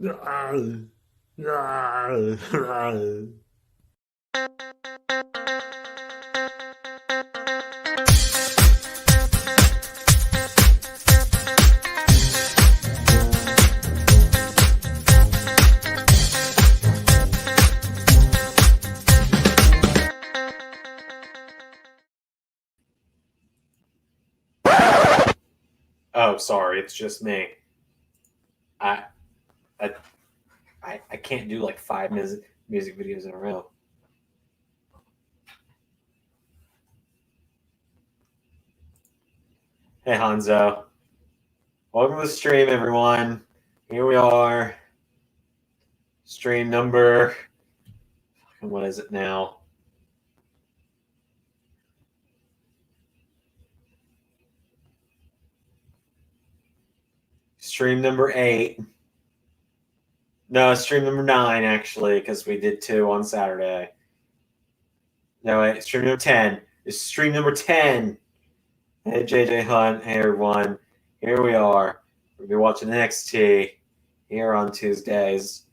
Oh, sorry, it's just me. I can't do like 5 music videos in a row. Hey Hanzo. Welcome to the stream, everyone. Here we are. Stream number, what is it now? Stream number 8. No, stream number 9, actually, because we did 2 on Saturday. No, wait, stream number 10. It's stream number 10. Hey, JJ Hunt. Hey, everyone. Here we are. We'll be watching NXT here on Tuesdays.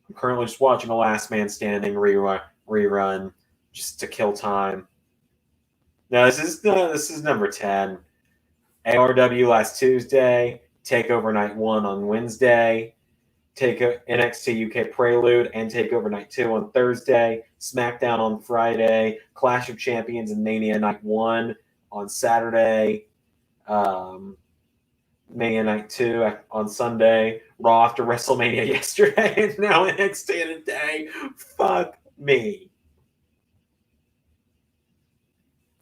I'm currently just watching a Last Man Standing rerun just to kill time. No, this is number 10. ARW last Tuesday. TakeOver Night 1 on Wednesday. NXT UK Prelude and TakeOver Night 2 on Thursday. SmackDown on Friday. Clash of Champions and Mania Night 1 on Saturday. Mania Night 2 on Sunday. Raw after WrestleMania yesterday. And now NXT in a day. Fuck me.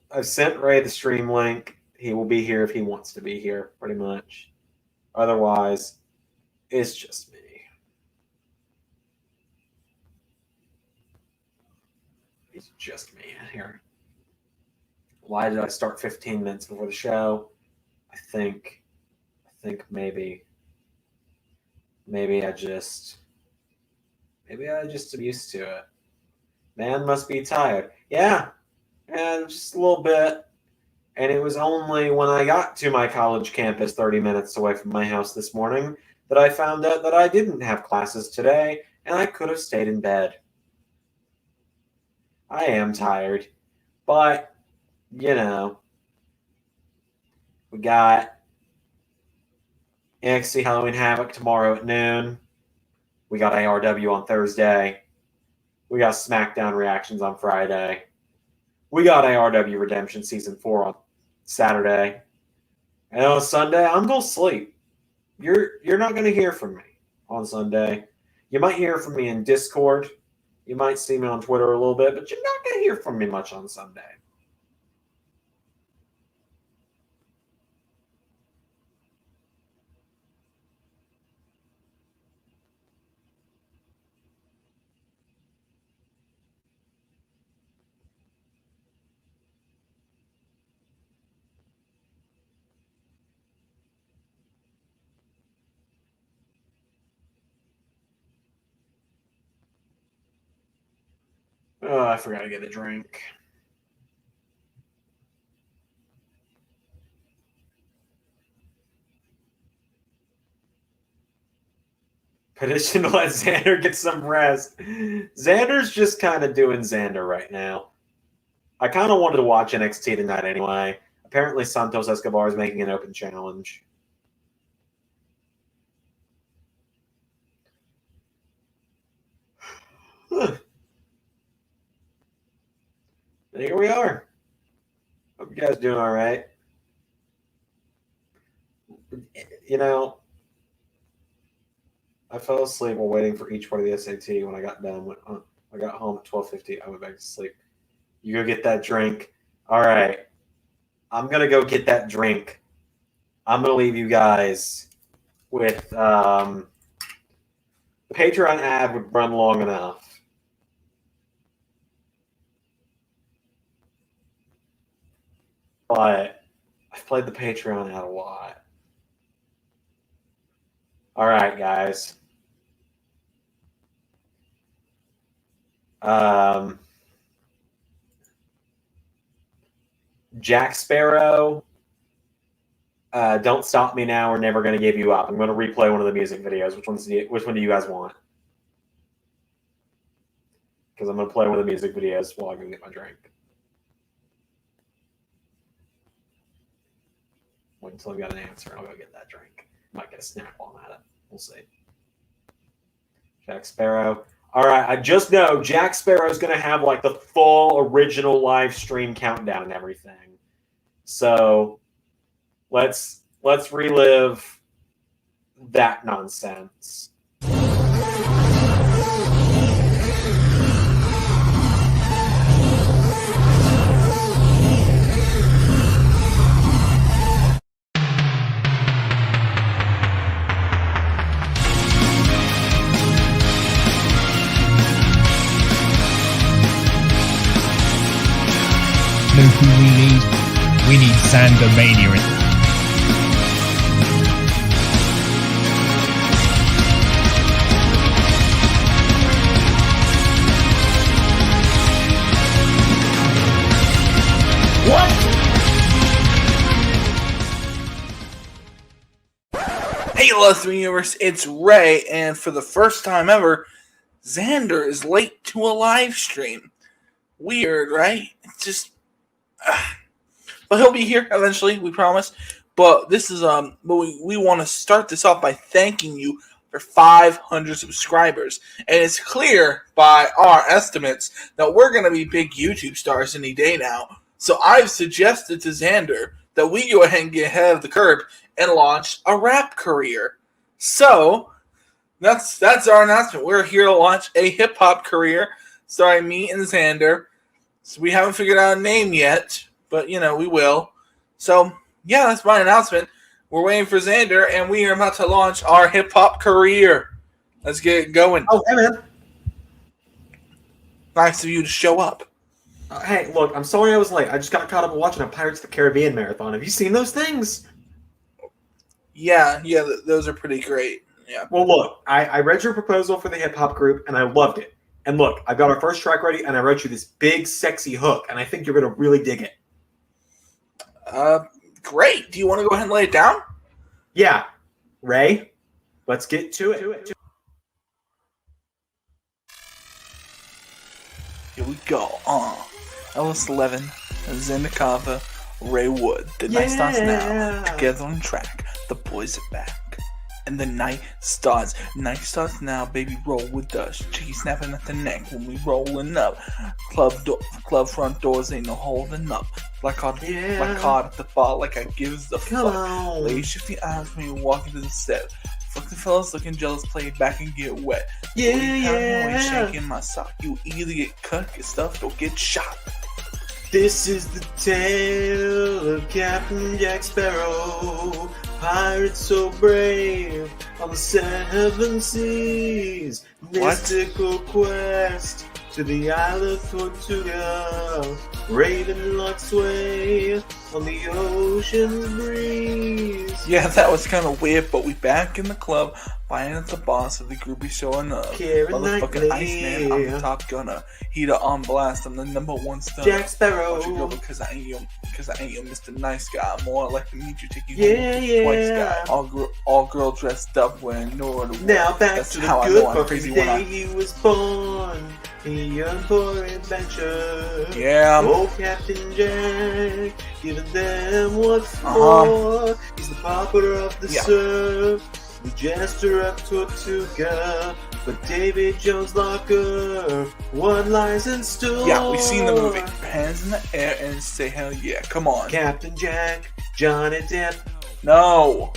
I've sent Ray the stream link. He will be here if he wants to be here, pretty much. Otherwise, it's just me. It's just me in here. Why did I start 15 minutes before the show? I think maybe I just am used to it. Man must be tired. Yeah, just a little bit. And it was only when I got to my college campus 30 minutes away from my house this morning that I found out that I didn't have classes today and I could have stayed in bed. I am tired, but, you know, we got NXT Halloween Havoc tomorrow at noon. We got ARW on Thursday. We got SmackDown reactions on Friday. We got ARW Redemption Season 4 on Saturday. And on Sunday, I'm going to sleep. You're not going to hear from me on Sunday. You might hear from me in Discord. You might see me on Twitter a little bit, but you're not going to hear from me much on Sunday. Oh, I forgot to get a drink. Petition to let Xander get some rest. Xander's just kind of doing Zander right now. I kind of wanted to watch NXT tonight anyway. Apparently, Santos Escobar is making an open challenge. Here we are. Hope you guys doing all right. You know, I fell asleep while waiting for each part of the SAT when I got done. I got home at 12:50. I went back to sleep. You go get that drink. All right. I'm going to go get that drink. I'm going to leave you guys with the Patreon ad would run long enough. But I've played the Patreon ad a lot. All right, guys. Jack Sparrow Don't Stop Me Now or Never Gonna Give You Up. I'm going to replay one of the music videos. Which one do you guys want? Because I'm going to play one of the music videos while I go get my drink. Wait until I've got an answer. I'll go get that drink. Might get a snack while I'm at it. We'll see. Jack Sparrow. All right, I just know Jack Sparrow's going to have like the full original live stream countdown and everything. So let's relive that nonsense. Know who we need? We need Zander Mania. What? Hey, Love Universe, it's Ray, and for the first time ever, Zander is late to a live stream. Weird, right? It's just... But he'll be here eventually, we promise. But this is but we want to start this off by thanking you for 500 subscribers. And it's clear by our estimates that we're going to be big YouTube stars any day now. So I've suggested to Zander that we go ahead and get ahead of the curve and launch a rap career. So that's our announcement. We're here to launch a hip hop career starring me and Zander. So we haven't figured out a name yet, but we will. So yeah, that's my announcement. We're waiting for Zander, and we are about to launch our hip hop career. Let's get it going. Oh, hey man. Nice of you to show up. Hey, look, I'm sorry I was late. I just got caught up watching a Pirates of the Caribbean marathon. Have you seen those things? Yeah, those are pretty great. Yeah. Well, look, I read your proposal for the hip hop group, and I loved it. And look, I got our first track ready, and I wrote you this big, sexy hook, and I think you're going to really dig it. Great. Do you want to go ahead and lay it down? Yeah. Ray, let's get to it. Here we go. Ellis Levin, Zendikava, Ray Wood. The night starts now. Together on track. The boys are back. And the night starts. Night starts now, baby. Roll with us. Cheeky snapping at the neck when we rolling up. Club front doors ain't no holding up. Black card at the bar, like I gives the fuck. Ladies shift the eyes when you walk into the set. Fuck the fellas looking jealous, play it back and get wet. Yeah. Shaking my sock. You either get cut, get stuffed, or get shot. This is the tale of Captain Jack Sparrow, pirate so brave on the 7 seas. Mystical quest to the Isle of Tortuga, Raven like sway on the ocean's breeze. Yeah, that was kind of weird, but we back in the club, buying at the boss of the groupie showing up. Motherfucking Iceman, I'm the top gunner. Heater on blast, I'm the #1 star. Jack Sparrow. Watch your girl because I ain't your Mr. Nice Guy. More like to meet you, take you home twice guy. All girl dressed up wearing no other. Now back That's to the how good I know I'm crazy day he was born. A young for adventure. Yeah. Oh, Captain Jack, giving them what's for. He's the popper of the surf, the jester of Tortuga, but David Jones' locker, what lies in store? Yeah, we've seen the movie. Hands in the air and say hell yeah. Come on. Captain Jack, Johnny Depp. No.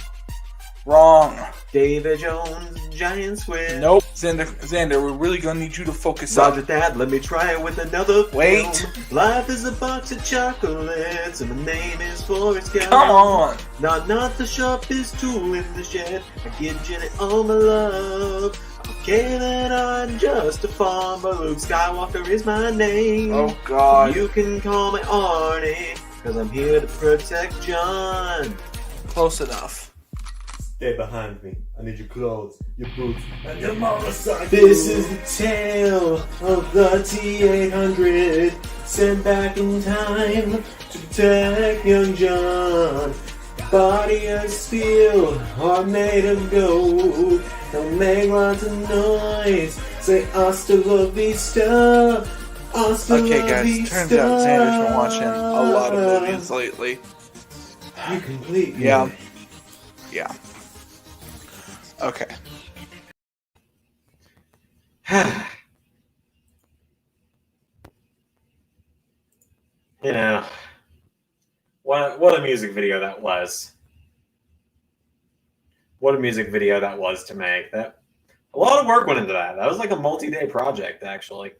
Wrong. David Jones, giant squid. Nope. Zander, we're really gonna need you to focus Roger up. that, let me try it with another Wait. film. Life is a box of chocolates, and my name is Forrest Gump. Come on. Not the sharpest tool in the shed. I give Jenny all my love. Okay, that I'm just a farmer. Luke Skywalker is my name. Oh, God. You can call me Arnie, cause I'm here to protect John. Close enough. Stay behind me. I need your clothes, your boots, and your motorcycle. This is the tale of the T-800, sent back in time to protect young John. Body of steel, heart made of gold. Don't make lots of noise. Say hasta la vista. Hasta Okay, la guys, vista. turns out Xander's been watching a lot of movies lately. You complete me. Yeah. Yeah. Okay. You know, what a music video that was. What a music video that was to make. That a lot of work went into that. That was like a multi-day project, actually.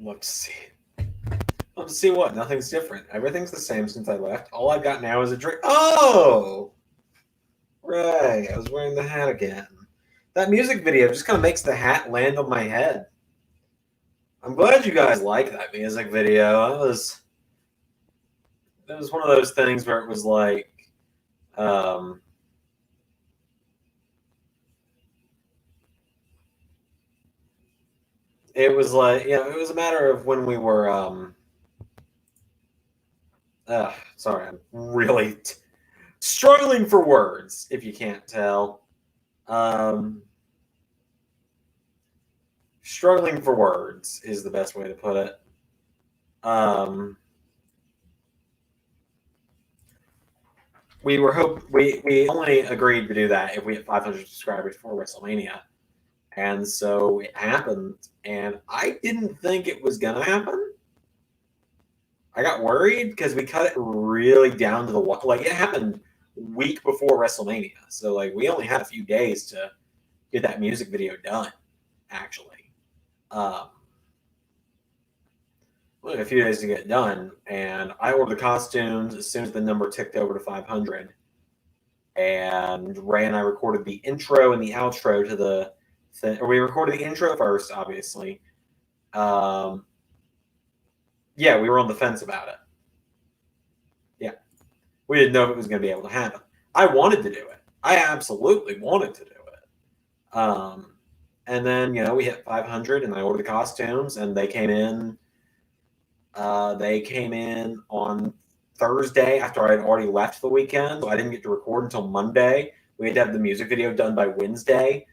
Let's see. Let's see what? Nothing's different. Everything's the same since I left. All I've got now is a drink. Oh! Right. I was wearing the hat again. That music video just kind of makes the hat land on my head. I'm glad you guys like that music video. It was one of those things where it was like, it was like, it was a matter of when we were, sorry, I'm really struggling for words, if you can't tell. Struggling for words is the best way to put it. We only agreed to do that if we hit 500 subscribers for WrestleMania, and so it happened. And I didn't think it was gonna happen. I got worried because we cut it really down to the like it happened week before WrestleMania, so like we only had a few days to get that music video done. Actually, a few days to get done, and I ordered the costumes as soon as the number ticked over to 500. And Ray and I recorded the intro and the outro to the thing. Or we recorded the intro first, obviously. Yeah, we were on the fence about it. Yeah. We didn't know if it was going to be able to happen. I wanted to do it. I absolutely wanted to do it. And then, we hit 500 and I ordered the costumes and they came in. They came in on Thursday after I had already left the weekend, so I didn't get to record until Monday. We had to have the music video done by Wednesday.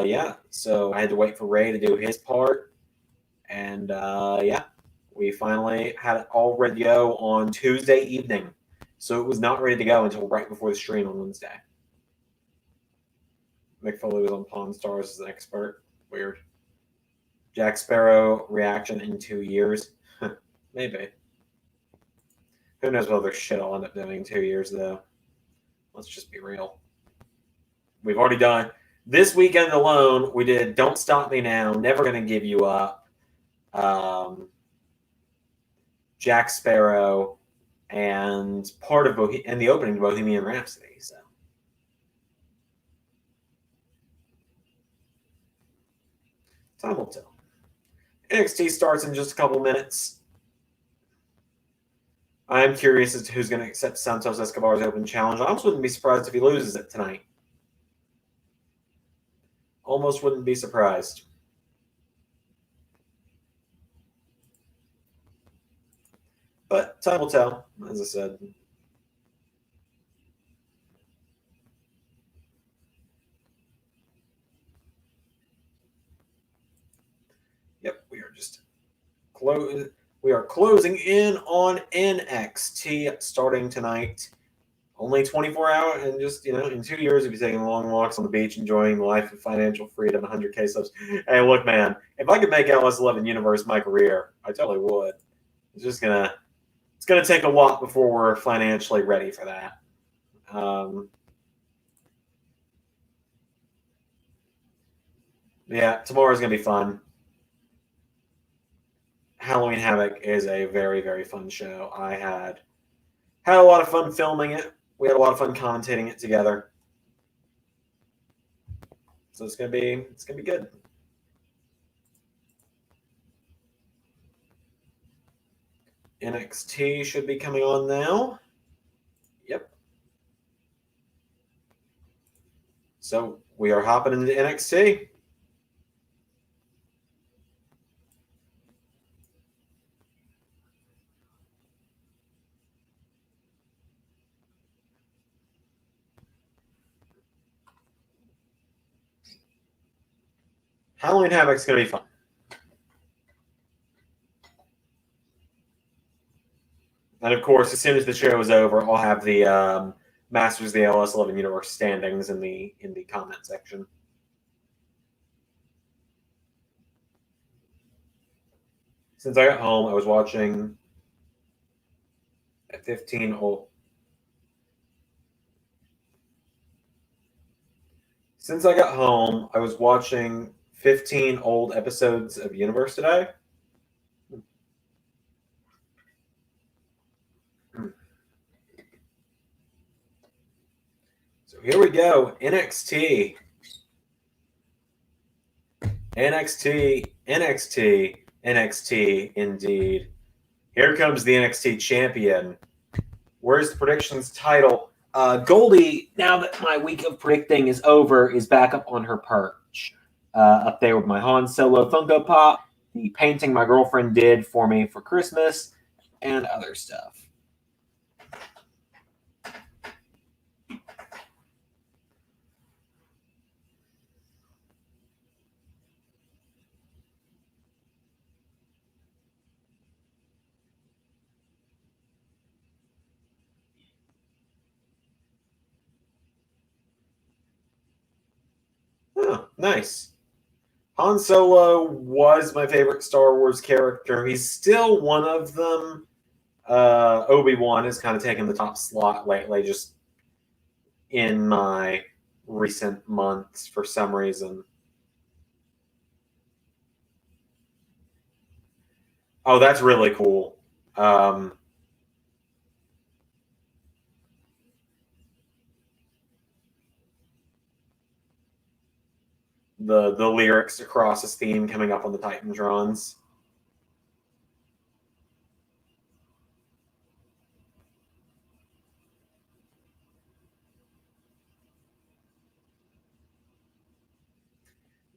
Yeah, so I had to wait for Ray to do his part. And yeah, we finally had it all ready to go on Tuesday evening. So it was not ready to go until right before the stream on Wednesday. Mick Foley was on Pawn Stars as an expert. Weird. Jack Sparrow reaction in 2 years. Maybe. Who knows what other shit I'll end up doing in 2 years, though. Let's just be real. We've already done... This weekend alone, we did Don't Stop Me Now, Never Gonna Give You Up, Jack Sparrow, and part of and the opening to Bohemian Rhapsody. So time will tell. NXT starts in just a couple minutes. I'm curious as to who's going to accept Santos Escobar's open challenge. I almost wouldn't be surprised if he loses it tonight. Almost wouldn't be surprised. But time will tell, as I said. Yep, we are closing in on NXT starting tonight. Only 24 hours, and just, in 2 years, we'll be taking long walks on the beach, enjoying the life of financial freedom, 100K subs. Hey, look, man, if I could make LS11 Universe my career, I totally would. It's going to take a lot before we're financially ready for that. Yeah, tomorrow's going to be fun. Halloween Havoc is a very, very fun show. I had a lot of fun filming it. We had a lot of fun commentating it together. So it's gonna be good. NXT should be coming on now. Yep. So we are hopping into NXT. Halloween Havoc's going to be fun. And of course, as soon as the show is over, I'll have the Masters of the LS11 Universe standings in the comment section. Since I got home, I was watching at 15 old. Since I got home, I was watching 15 old episodes of Universe today. So here we go. NXT. NXT, indeed. Here comes the NXT champion. Where's the predictions title? Goldie, now that my week of predicting is over, is back up on her perch. Up there with my Han Solo Funko Pop, the painting my girlfriend did for me for Christmas, and other stuff. Oh, nice. Han Solo was my favorite Star Wars character. He's still one of them. Obi-Wan has kind of taken the top slot lately, just in my recent months for some reason. Oh, that's really cool. The lyrics across his theme coming up on the Titantrons.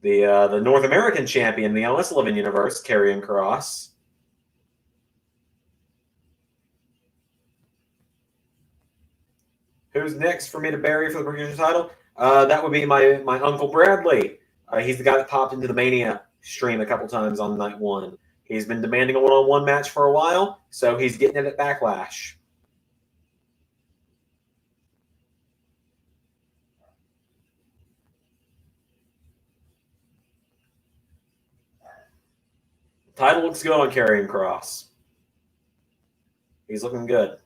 The North American champion, the LS11 Universe, Karrion Kross. Who's next for me to bury for the British title? That would be my Uncle Bradley. He's the guy that popped into the Mania stream a couple times on night one. He's been demanding a one-on-one match for a while, so he's getting it at Backlash. Title looks good on Karrion Kross. He's looking good.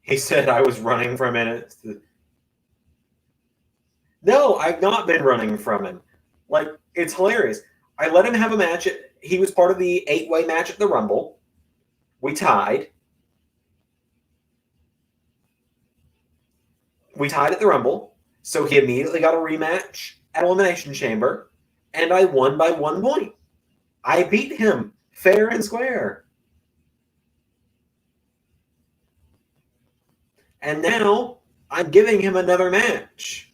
He said I was running from it. No, I've not been running from him. Like, it's hilarious. I let him have a match. He was part of the 8-way match at the Rumble. We tied. We tied at the Rumble. So he immediately got a rematch at Elimination Chamber. And I won by 1 point. I beat him fair and square. And now I'm giving him another match.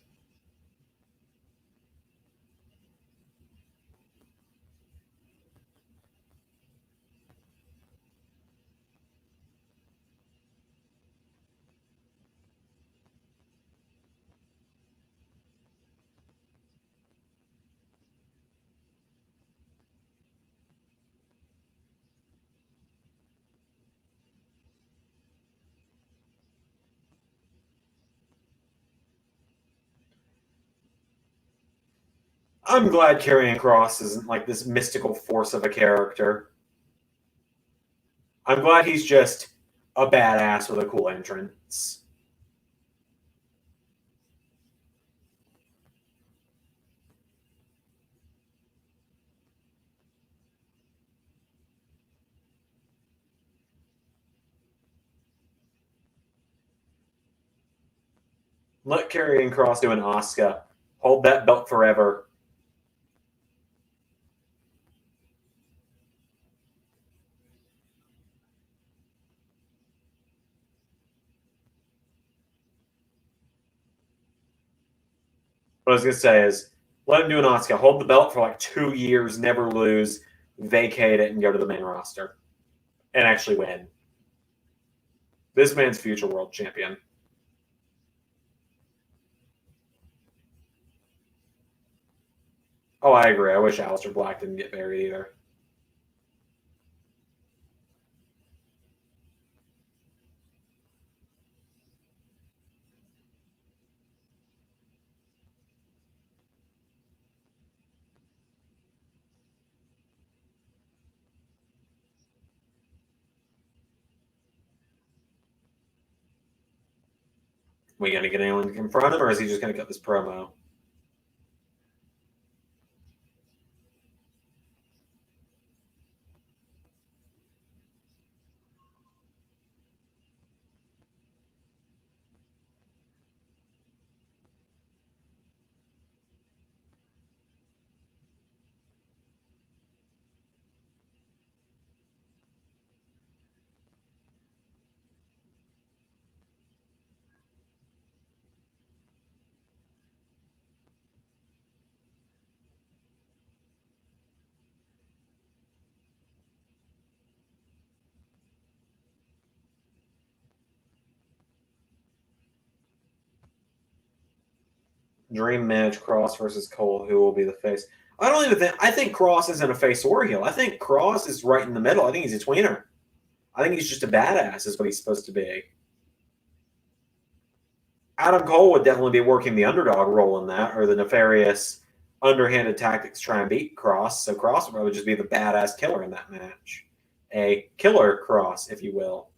I'm glad Karrion Kross isn't like this mystical force of a character. I'm glad he's just a badass with a cool entrance. Let Karrion Kross do an Asuka. Hold that belt forever. What I was going to say is, let him do an Asuka. Hold the belt for like 2 years, never lose, vacate it, and go to the main roster. And actually win. This man's future world champion. Oh, I agree. I wish Aleister Black didn't get buried either. We going to get anyone to confront him, or is he just going to cut this promo? Dream match, Cross versus Cole. Who will be the face? I don't even think. I think Cross isn't a face or heel. I think Cross is right in the middle. I think he's a tweener. I think he's just a badass, is what he's supposed to be. Adam Cole would definitely be working the underdog role in that, or the nefarious, underhanded tactics to try and beat Cross. So Cross would probably just be the badass killer in that match. A killer Cross, if you will.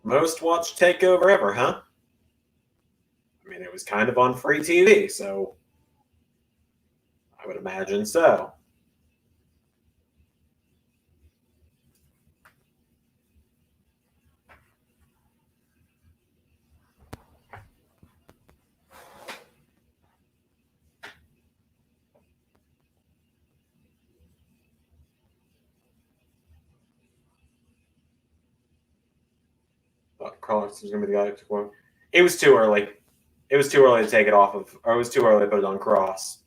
Most watched takeover ever, huh? I mean, it was kind of on free TV, so I would imagine so. Thought Cross was going to be the guy that took one. It was too early. It was too early to take it off of, or it was too early to put it on Cross.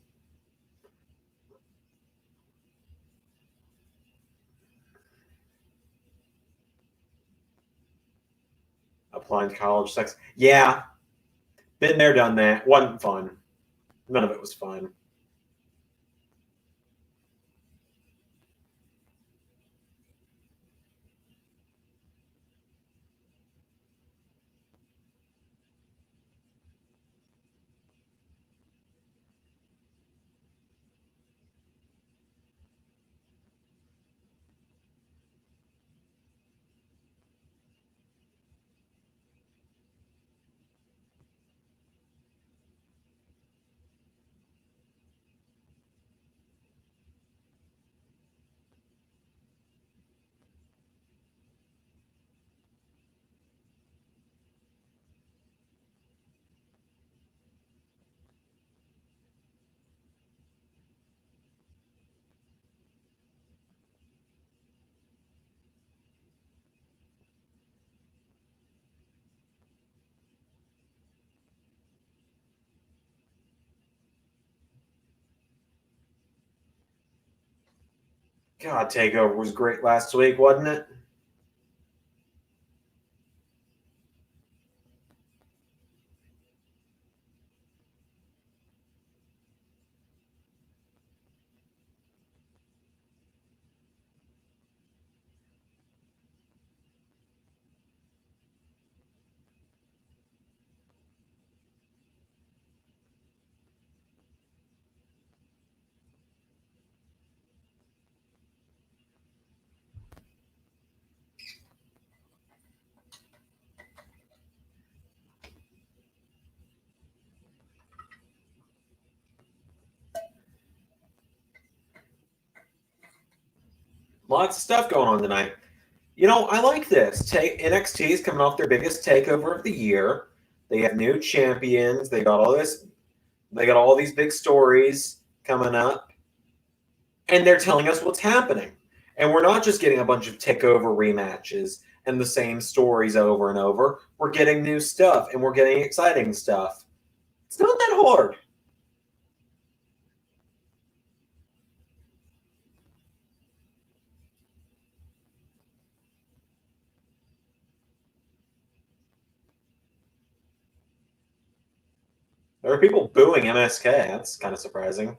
Applying college sex. Yeah. Been there, done that. Wasn't fun. None of it was fun. God, TakeOver was great last week, wasn't it? Lots of stuff going on tonight. I like this. NXT is coming off their biggest takeover of the year. They have new champions. They got all this. They got all these big stories coming up, and they're telling us what's happening. And we're not just getting a bunch of takeover rematches and the same stories over and over. We're getting new stuff, and we're getting exciting stuff. It's not that hard. There are people booing MSK. That's kind of surprising.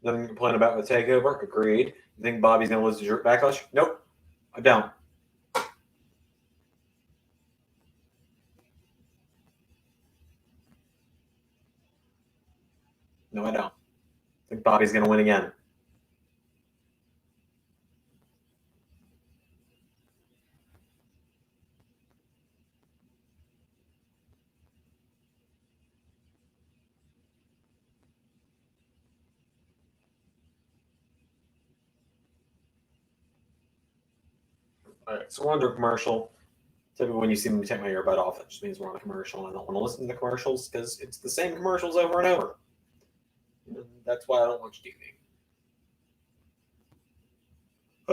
Nothing to complain about with TakeOver. Agreed. You think Bobby's going to lose to Drew Backlash? Nope. I don't. No, I don't. I think Bobby's going to win again. All right, so we're under commercial. Typically, when you see me take my earbud off, it just means we're on a commercial. I don't want to listen to the commercials because it's the same commercials over and over. And that's why I don't watch TV.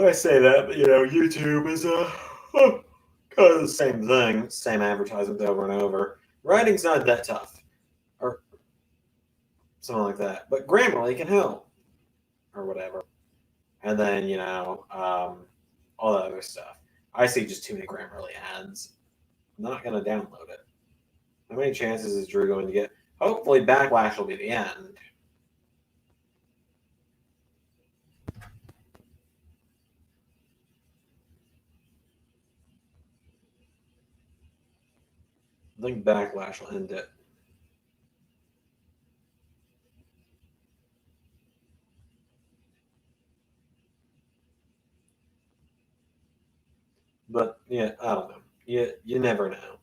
I say that, but YouTube is kind of the same thing, same advertisements over and over. Writing's not that tough, or something like that. But Grammarly can help, or whatever. And then all that other stuff. I see just too many Grammarly ads. I'm not going to download it. How many chances is Drew going to get? Hopefully, Backlash will be the end. I think Backlash will end it. But yeah, I don't know. You never know.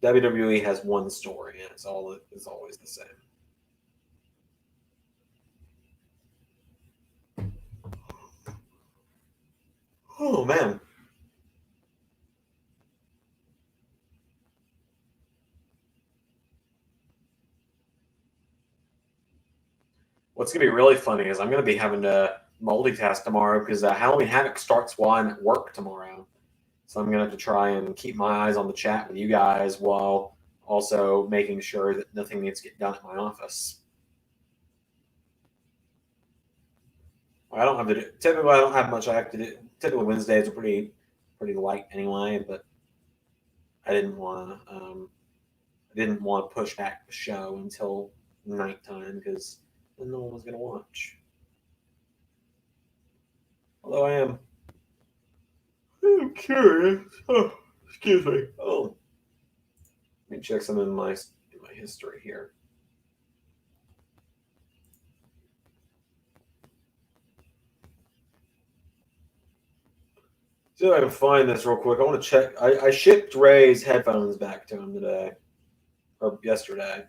WWE has one story, and it's always the same. Oh man. What's gonna be really funny is I'm gonna be having to multitask tomorrow because Halloween Havoc starts while I'm at work tomorrow. So I'm gonna have to try and keep my eyes on the chat with you guys while also making sure that nothing needs to get done at my office. I don't have to do. Typically, I don't have much I have to do. Typically, Wednesdays are pretty light anyway. But I didn't want to push back the show until nighttime because no one was gonna watch. Although I'm curious. Oh, excuse me. Oh, let me check some in my history here. See if I can find this real quick. I want to check. I shipped Ray's headphones back to him today, or yesterday.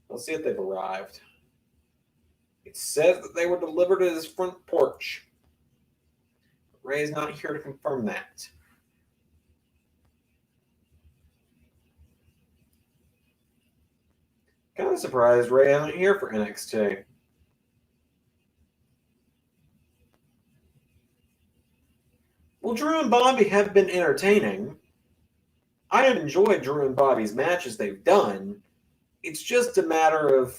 Let's see if they've arrived. It says that they were delivered at his front porch. Ray's not here to confirm that. Kind of surprised Ray isn't here for NXT. Well, Drew and Bobby have been entertaining. I have enjoyed Drew and Bobby's matches they've done. It's just a matter of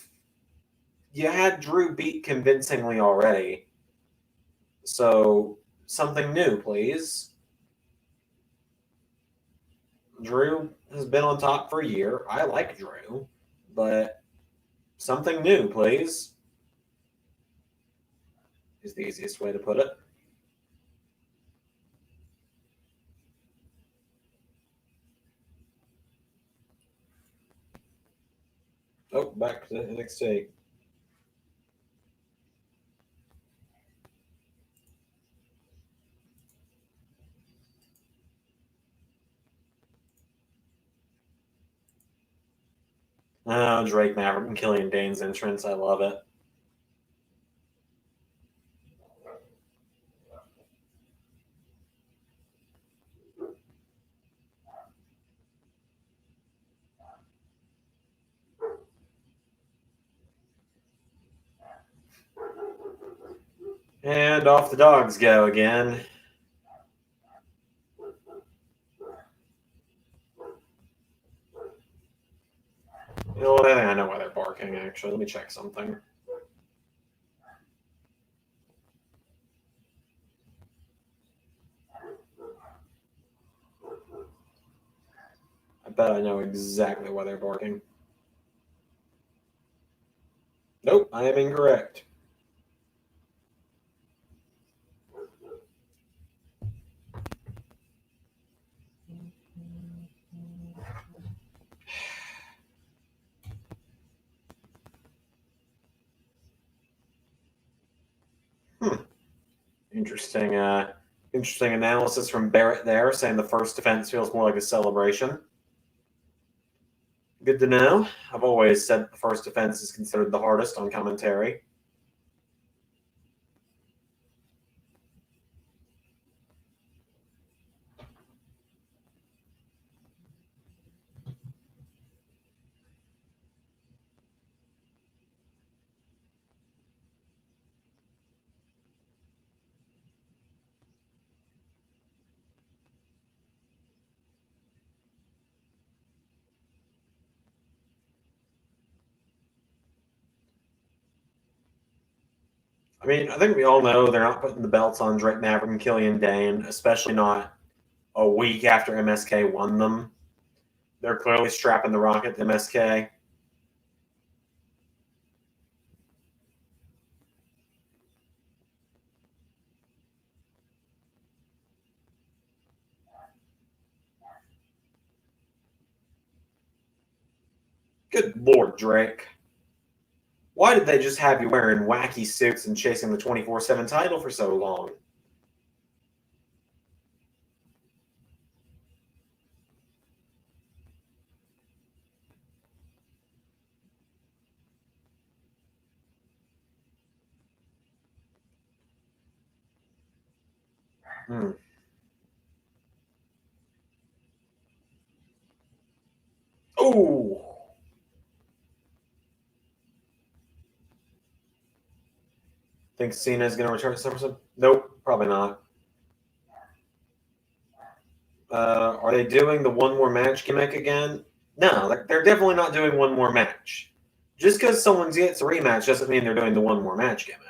you had Drew beat convincingly already. So something new, please. Drew has been on top for a year. I like Drew, but something new, please, is the easiest way to put it. Oh, back to NXT. Oh, Drake Maverick and Killian Dane's entrance. I love it. And off the dogs go again. You know what? I think I know why they're barking, actually. Let me check something. I bet I know exactly why they're barking. Nope, I am incorrect. Interesting, interesting analysis from Barrett there, saying the first defense feels more like a celebration. Good to know. I've always said the first defense is considered the hardest on commentary. I mean, I think we all know they're not putting the belts on Drake Maverick and Killian Dane, especially not a week after MSK won them. They're clearly strapping the Rocket to MSK. Good Lord, Drake. Why did they just have you wearing wacky suits and chasing the 24/7 title for so long? Hmm. Oh! Think Cena's going to return to SummerSlam? Nope, probably not. Are they doing the one more match gimmick again? No, they're definitely not doing one more match. Just because someone gets a rematch doesn't mean they're doing the one more match gimmick.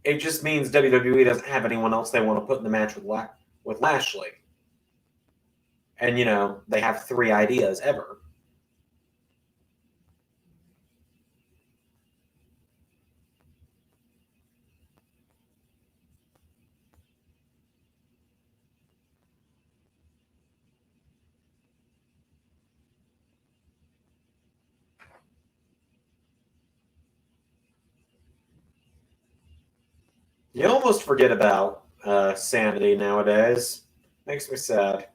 It just means WWE doesn't have anyone else they want to put in the match with Lashley. And, you know, they have 3 ideas ever. You almost forget about sanity nowadays. Makes me sad.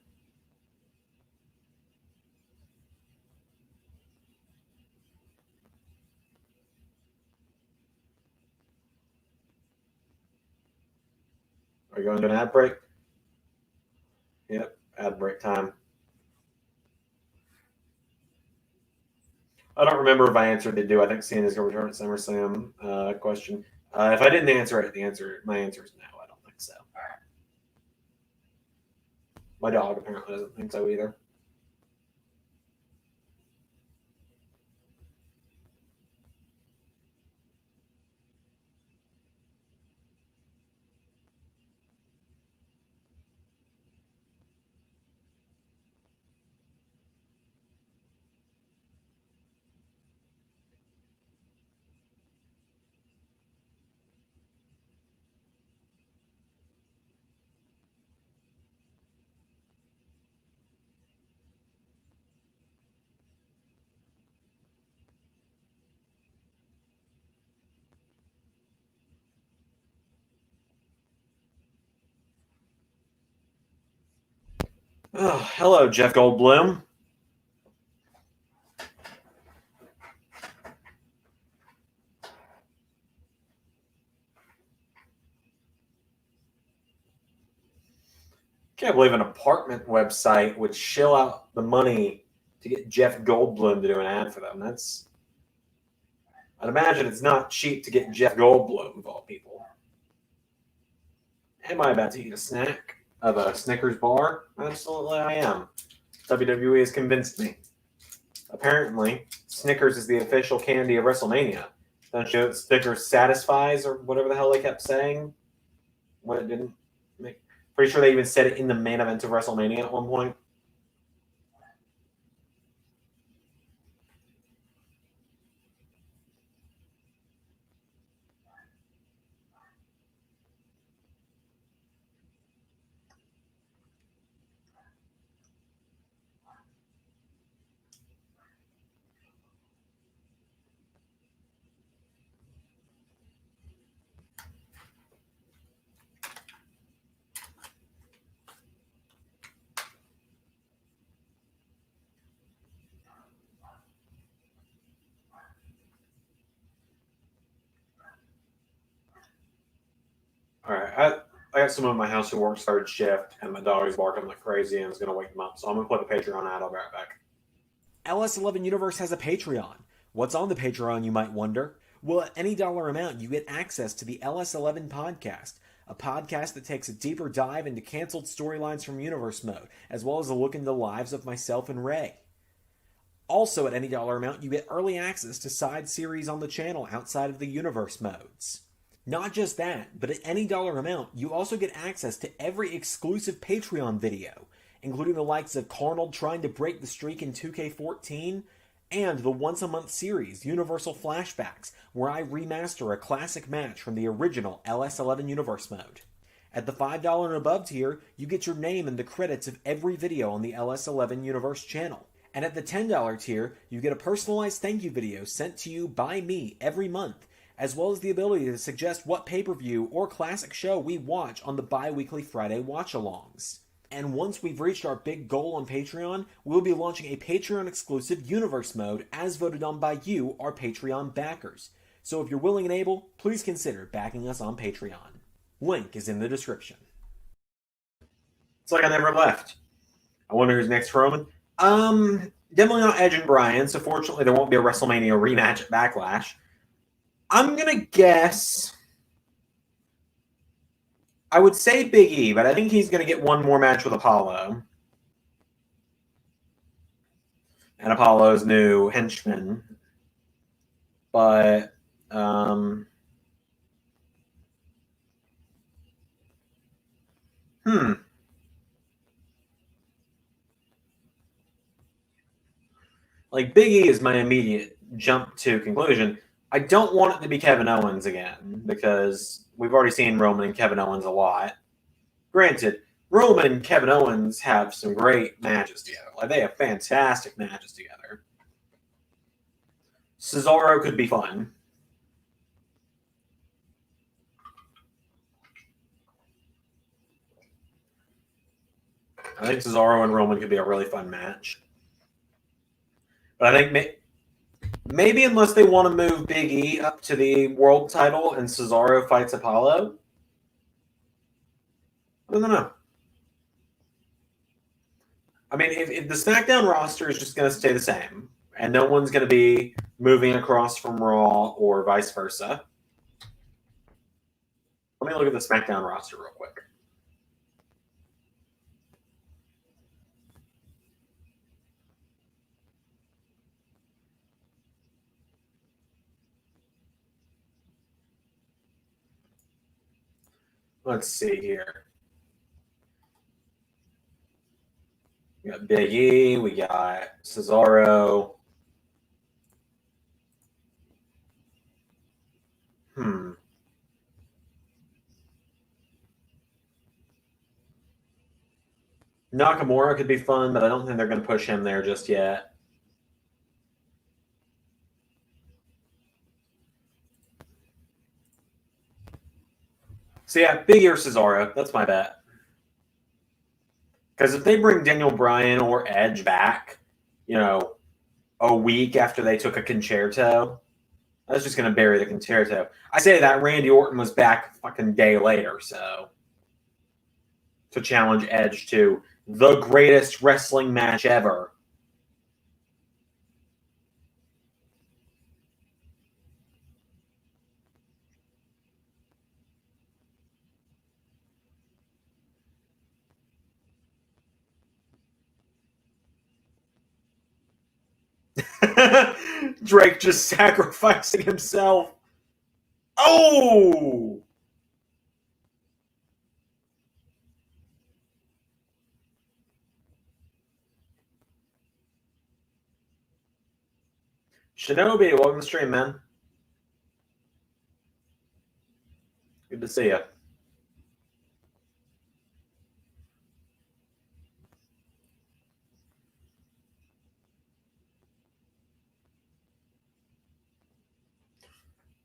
Are you going to an ad break? Yep, ad break time. I don't remember if I answered the do I think Cena's going to return at SummerSlam question. If I didn't answer it, my answer is no. I don't think so. My dog apparently doesn't think so either. Oh, hello, Jeff Goldblum. Can't believe an apartment website would shell out the money to get Jeff Goldblum to do an ad for them. I'd imagine it's not cheap to get Jeff Goldblum, of all people. Am I about to eat a snack of a Snickers bar? Absolutely, I am. WWE has convinced me. Apparently, Snickers is the official candy of WrestleMania. Don't you know Snickers satisfies, or whatever the hell they kept saying? When it didn't make. Pretty sure they even said it in the main event of WrestleMania at one point. All right, I got someone in my house who works third shift, and my dog is barking like crazy, and it's going to wake them up. So I'm going to play the Patreon ad. I'll be right back. LS11 Universe has a Patreon. What's on the Patreon, you might wonder? Well, at any dollar amount, you get access to the LS11 podcast, a podcast that takes a deeper dive into canceled storylines from Universe Mode, as well as a look into the lives of myself and Ray. Also, at any dollar amount, you get early access to side series on the channel outside of the Universe modes. Not just that, but at any dollar amount, you also get access to every exclusive Patreon video, including the likes of Carnold trying to break the streak in 2K14, and the once-a-month series, Universal Flashbacks, where I remaster a classic match from the original LS11 Universe mode. At the $5 and above tier, you get your name in the credits of every video on the LS11 Universe channel. And at the $10 tier, you get a personalized thank you video sent to you by me every month, as well as the ability to suggest what pay-per-view or classic show we watch on the bi-weekly Friday watch-alongs. And once we've reached our big goal on Patreon, we'll be launching a Patreon-exclusive Universe mode as voted on by you, our Patreon backers. So if you're willing and able, please consider backing us on Patreon. Link is in the description. It's like I never left. I wonder who's next for Roman. Definitely not Edge and Bryan, so fortunately there won't be a WrestleMania rematch at Backlash. I'm going to guess... I would say Big E, but I think he's going to get one more match with Apollo. And Apollo's new henchman. But, Like, Big E is my immediate jump to conclusion. I don't want it to be Kevin Owens again, because we've already seen Roman and Kevin Owens a lot. Granted, Roman and Kevin Owens have some great matches together. Like, they have fantastic matches together. Cesaro could be fun. I think Cesaro and Roman could be a really fun match. But I think maybe unless they want to move Big E up to the world title and Cesaro fights Apollo. I don't know. I mean, if the SmackDown roster is just going to stay the same and no one's going to be moving across from Raw or vice versa. Let me look at the SmackDown roster real quick. Let's see here. We got Big E. We got Cesaro. Nakamura could be fun, but I don't think they're going to push him there just yet. So yeah, Big E or Cesaro. That's my bet. Because if they bring Daniel Bryan or Edge back, a week after they took a concerto, that's just going to bury the concerto. I say that Randy Orton was back a fucking day later, so to challenge Edge to the greatest wrestling match ever. Drake just sacrificing himself. Oh! Shinobi, welcome to the stream, man. Good to see you.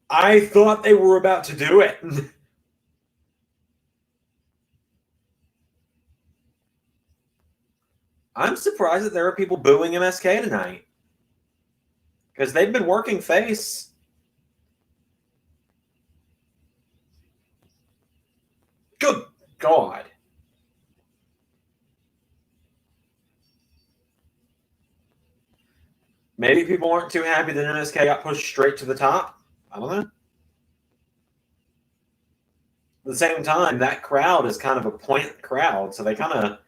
I thought they were about to do it. I'm surprised that there are people booing MSK tonight. Because they've been working face. Good God. Maybe people aren't too happy that MSK got pushed straight to the top. I don't know. At the same time, that crowd is kind of a plant crowd, so they kind of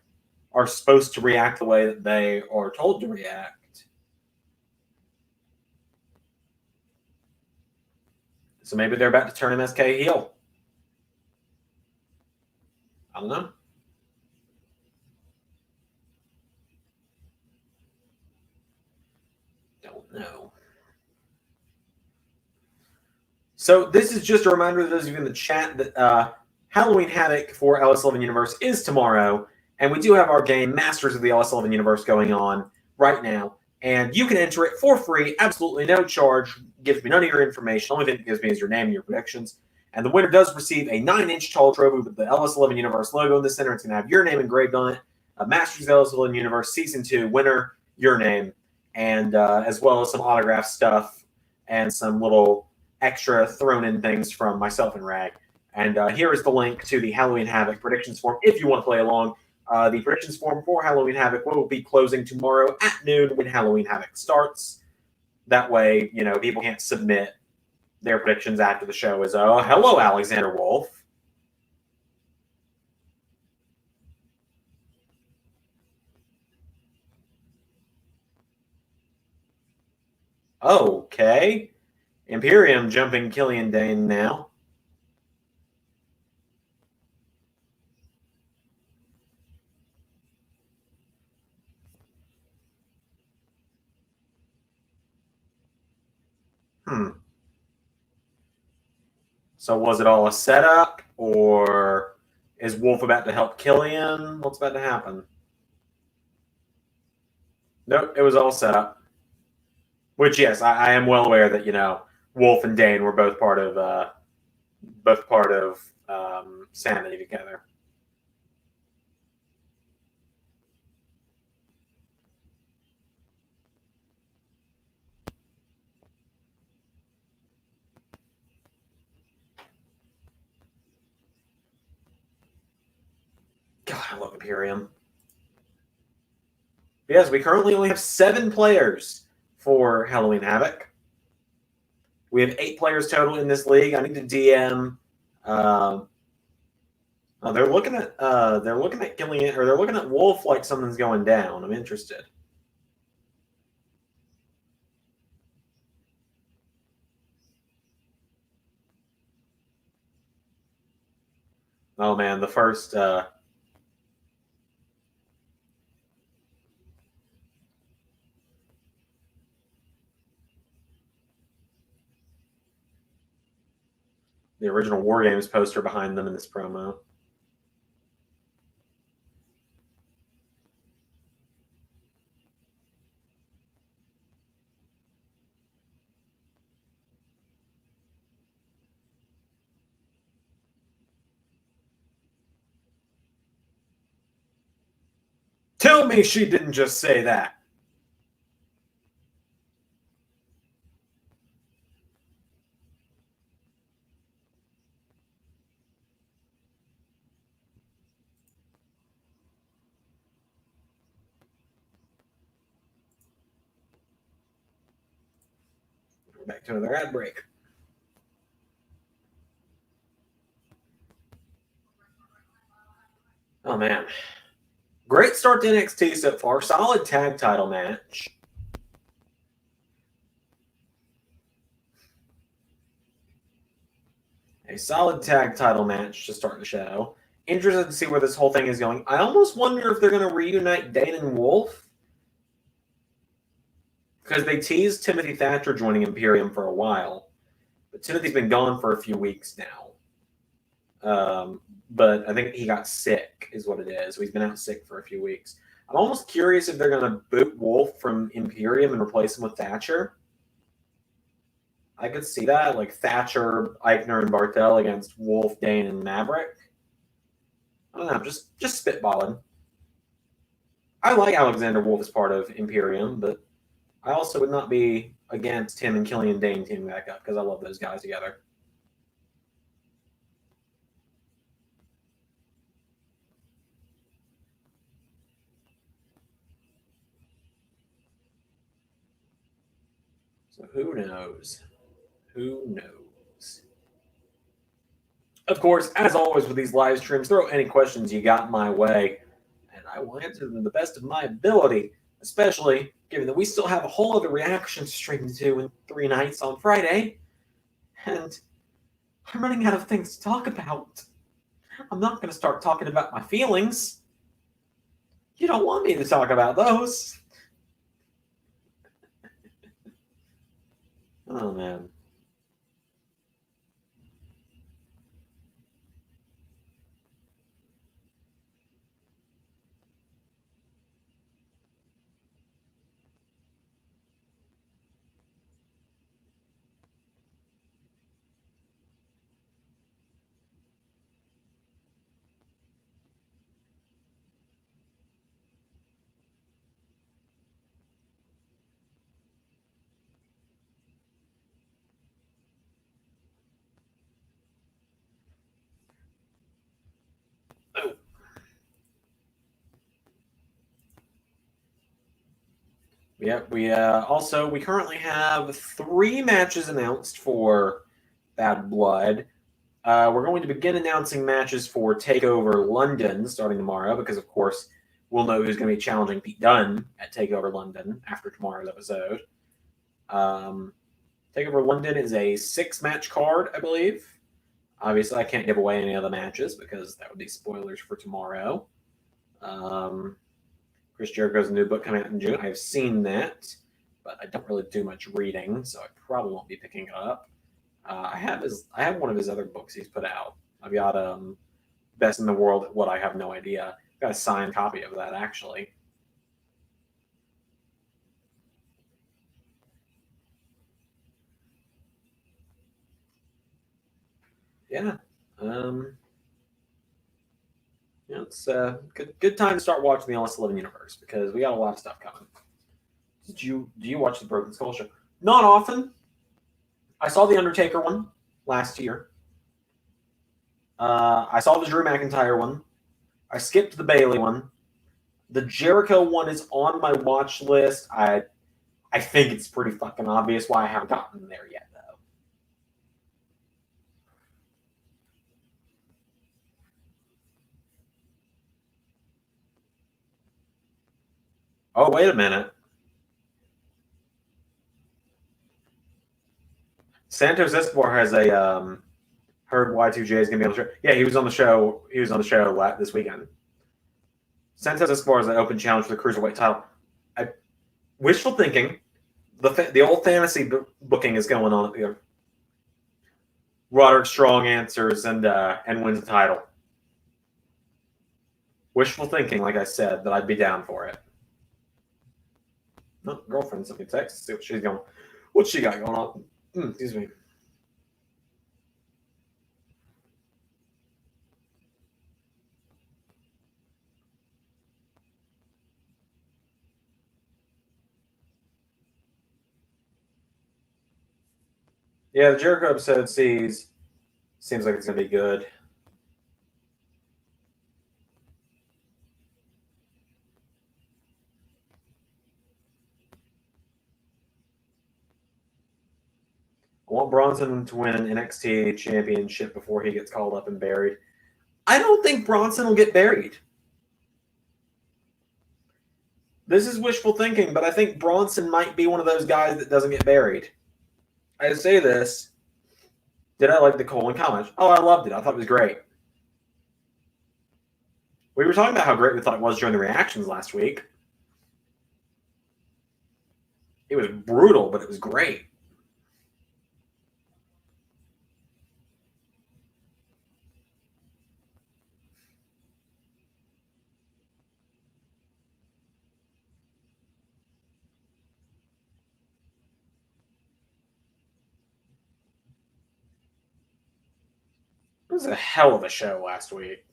are supposed to react the way that they are told to react. So maybe they're about to turn MSK heel. I don't know. Don't know. So this is just a reminder to those of you in the chat that Halloween Havoc for LS11 Universe is tomorrow, and we do have our game Masters of the LS11 Universe going on right now, and you can enter it for free, absolutely no charge. Gives me none of your information. The only thing it gives me is your name and your predictions. And the winner does receive a 9-inch tall trophy with the LS11 Universe logo in the center. It's going to have your name engraved on it. Masters of the LS11 Universe Season 2 winner, your name, and as well as some autograph stuff and some little extra thrown in things from myself and Rag. And here is the link to the Halloween Havoc predictions form if you want to play along. The predictions form for Halloween Havoc will be closing tomorrow at noon when Halloween Havoc starts. That way, people can't submit their predictions after the show is, hello, Alexander Wolf. Okay. Imperium jumping Killian Dane now. So was it all a setup, or is Wolf about to help Killian? What's about to happen? Nope, it was all set up. Which, yes, I am well aware that Wolf and Dane were both part of Sanity together. God, I love Imperium. Yes, we currently only have 7 players for Halloween Havoc. We have 8 players total in this league. I need to DM. They're looking at Killian, or they're looking at Wolf like something's going down. I'm interested. Oh man, the first. The original War Games poster behind them in this promo. Tell me she didn't just say that. Back to another ad break. Oh, man. Great start to NXT so far. Solid tag title match. A solid tag title match to start the show. Interested to see where this whole thing is going. I almost wonder if they're going to reunite Dane and Wolf. Because they teased Timothy Thatcher joining Imperium for a while. But Timothy's been gone for a few weeks now. But I think he got sick, is what it is. So he's been out sick for a few weeks. I'm almost curious if they're going to boot Wolf from Imperium and replace him with Thatcher. I could see that, like Thatcher, Eichner, and Barthel against Wolf, Dane, and Maverick. I don't know, just spitballing. I like Alexander Wolf as part of Imperium, but I also would not be against him and Killian Dane teaming back up because I love those guys together. So who knows? Who knows? Of course, as always with these live streams, throw any questions you got my way, and I will answer them to the best of my ability, especially given that we still have a whole other reaction stream to do in 3 nights on Friday, and I'm running out of things to talk about. I'm not going to start talking about my feelings. You don't want me to talk about those. Oh, man. Oh. Yep, we currently have 3 matches announced for Bad Blood. We're going to begin announcing matches for TakeOver London starting tomorrow because, of course, we'll know who's going to be challenging Pete Dunne at TakeOver London after tomorrow's episode. TakeOver London is a 6-match card, I believe. Obviously, I can't give away any of the matches because that would be spoilers for tomorrow. Chris Jericho's new book coming out in June. I've seen that, but I don't really do much reading, so I probably won't be picking it up. I have one of his other books he's put out. I've got Best in the World at What I Have No Idea. I've got a signed copy of that, actually. Yeah. It's a good time to start watching the LS11 universe because we got a lot of stuff coming. Do you watch the Broken Skull show? Not often. I saw the Undertaker one last year. I saw the Drew McIntyre one. I skipped the Bailey one. The Jericho one is on my watch list. I think it's pretty fucking obvious why I haven't gotten there yet, though. Oh, wait a minute. Santos Escobar has a heard Y2J is going to be on the show. Yeah, he was on the show. He was on the show this weekend. Santos Escobar is an open challenge for the Cruiserweight title. Wishful thinking. The old fantasy booking is going on here. Roderick Strong answers and wins the title. Wishful thinking, like I said, that I'd be down for it. No, girlfriend sent me a text. See what she's going. What she got going on? Excuse me. Yeah, the Jericho episode seems like it's gonna be good. I want Bronson to win an NXT championship before he gets called up and buried. I don't think Bronson will get buried. This is wishful thinking, but I think Bronson might be one of those guys that doesn't get buried. I say this. Did I like the Colin comment? Oh, I loved it. I thought it was great. We were talking about how great we thought it was during the reactions last week. It was brutal, but it was great. It was a hell of a show last week.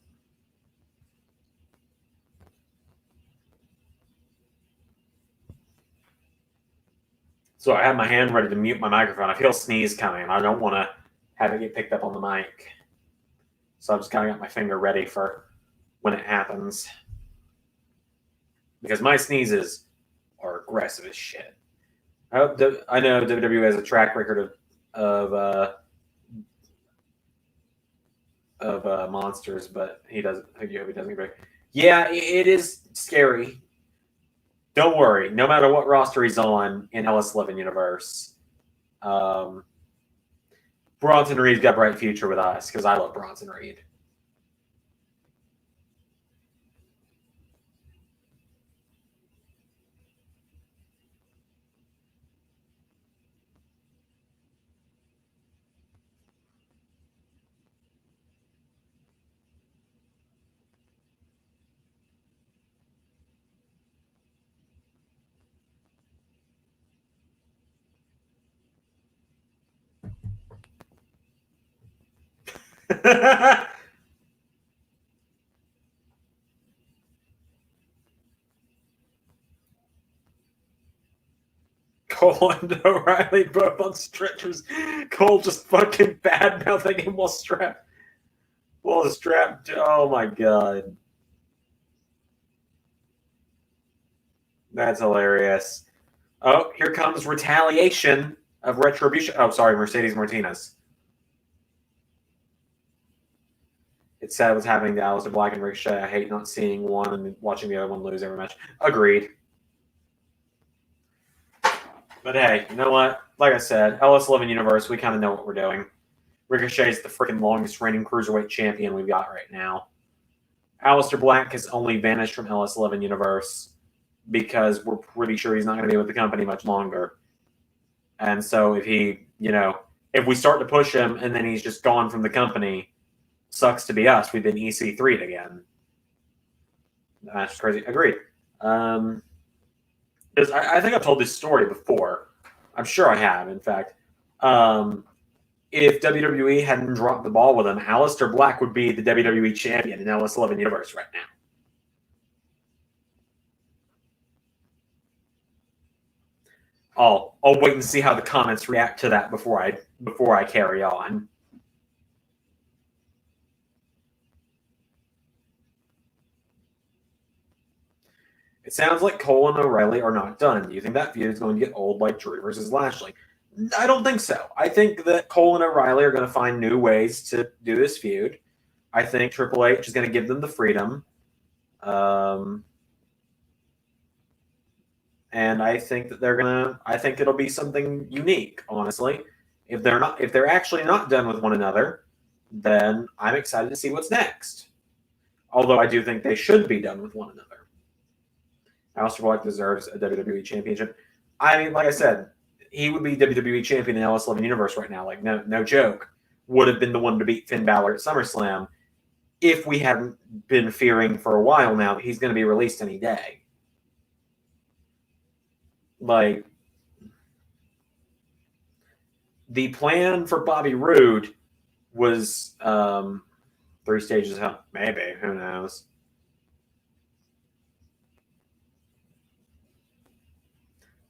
So I have my hand ready to mute my microphone. I feel a sneeze coming. I don't want to have it get picked up on the mic. So I've just kind of got my finger ready for when it happens. Because my sneezes are aggressive as shit. I know WWE has a track record of monsters, but he doesn't. I hope he doesn't get back. Yeah, it is scary. Don't worry. No matter what roster he's on in LS11 universe, Bronson Reed's got a bright future with us because I love Bronson Reed. Cole and O'Reilly both on stretchers. Cole just fucking bad mouthing him while strapped. Oh my god. That's hilarious. Oh, here comes retaliation of retribution. Oh, sorry, Mercedes Martinez. It's sad what's happening to Aleister Black and Ricochet. I hate not seeing one and watching the other one lose every match. Agreed. But hey, you know what? Like I said, LS11 Universe, we kind of know what we're doing. Ricochet is the freaking longest reigning cruiserweight champion we've got right now. Aleister Black has only vanished from LS11 Universe because we're pretty sure he's not going to be with the company much longer. And so if if we start to push him and then he's just gone from the company, sucks to be us. We've been EC3'd again. That's just crazy. Agreed. I think I've told this story before. I'm sure I have, in fact. If WWE hadn't dropped the ball with him, Aleister Black would be the WWE champion in LS11 Universe right now. I'll wait and see how the comments react to that before I carry on. It sounds like Cole and O'Reilly are not done. Do you think that feud is going to get old like Drew versus Lashley? I don't think so. I think that Cole and O'Reilly are going to find new ways to do this feud. I think Triple H is going to give them the freedom. And I think that I think it'll be something unique, honestly. If they're actually not done with one another, then I'm excited to see what's next. Although I do think they should be done with one another. Aleister Black deserves a WWE championship. I mean, like I said, he would be WWE champion in LS11 Universe right now. Like, no joke. Would have been the one to beat Finn Balor at SummerSlam if we hadn't been fearing for a while now that he's going to be released any day. Like, the plan for Bobby Roode was 3 stages of hell. Maybe. Who knows?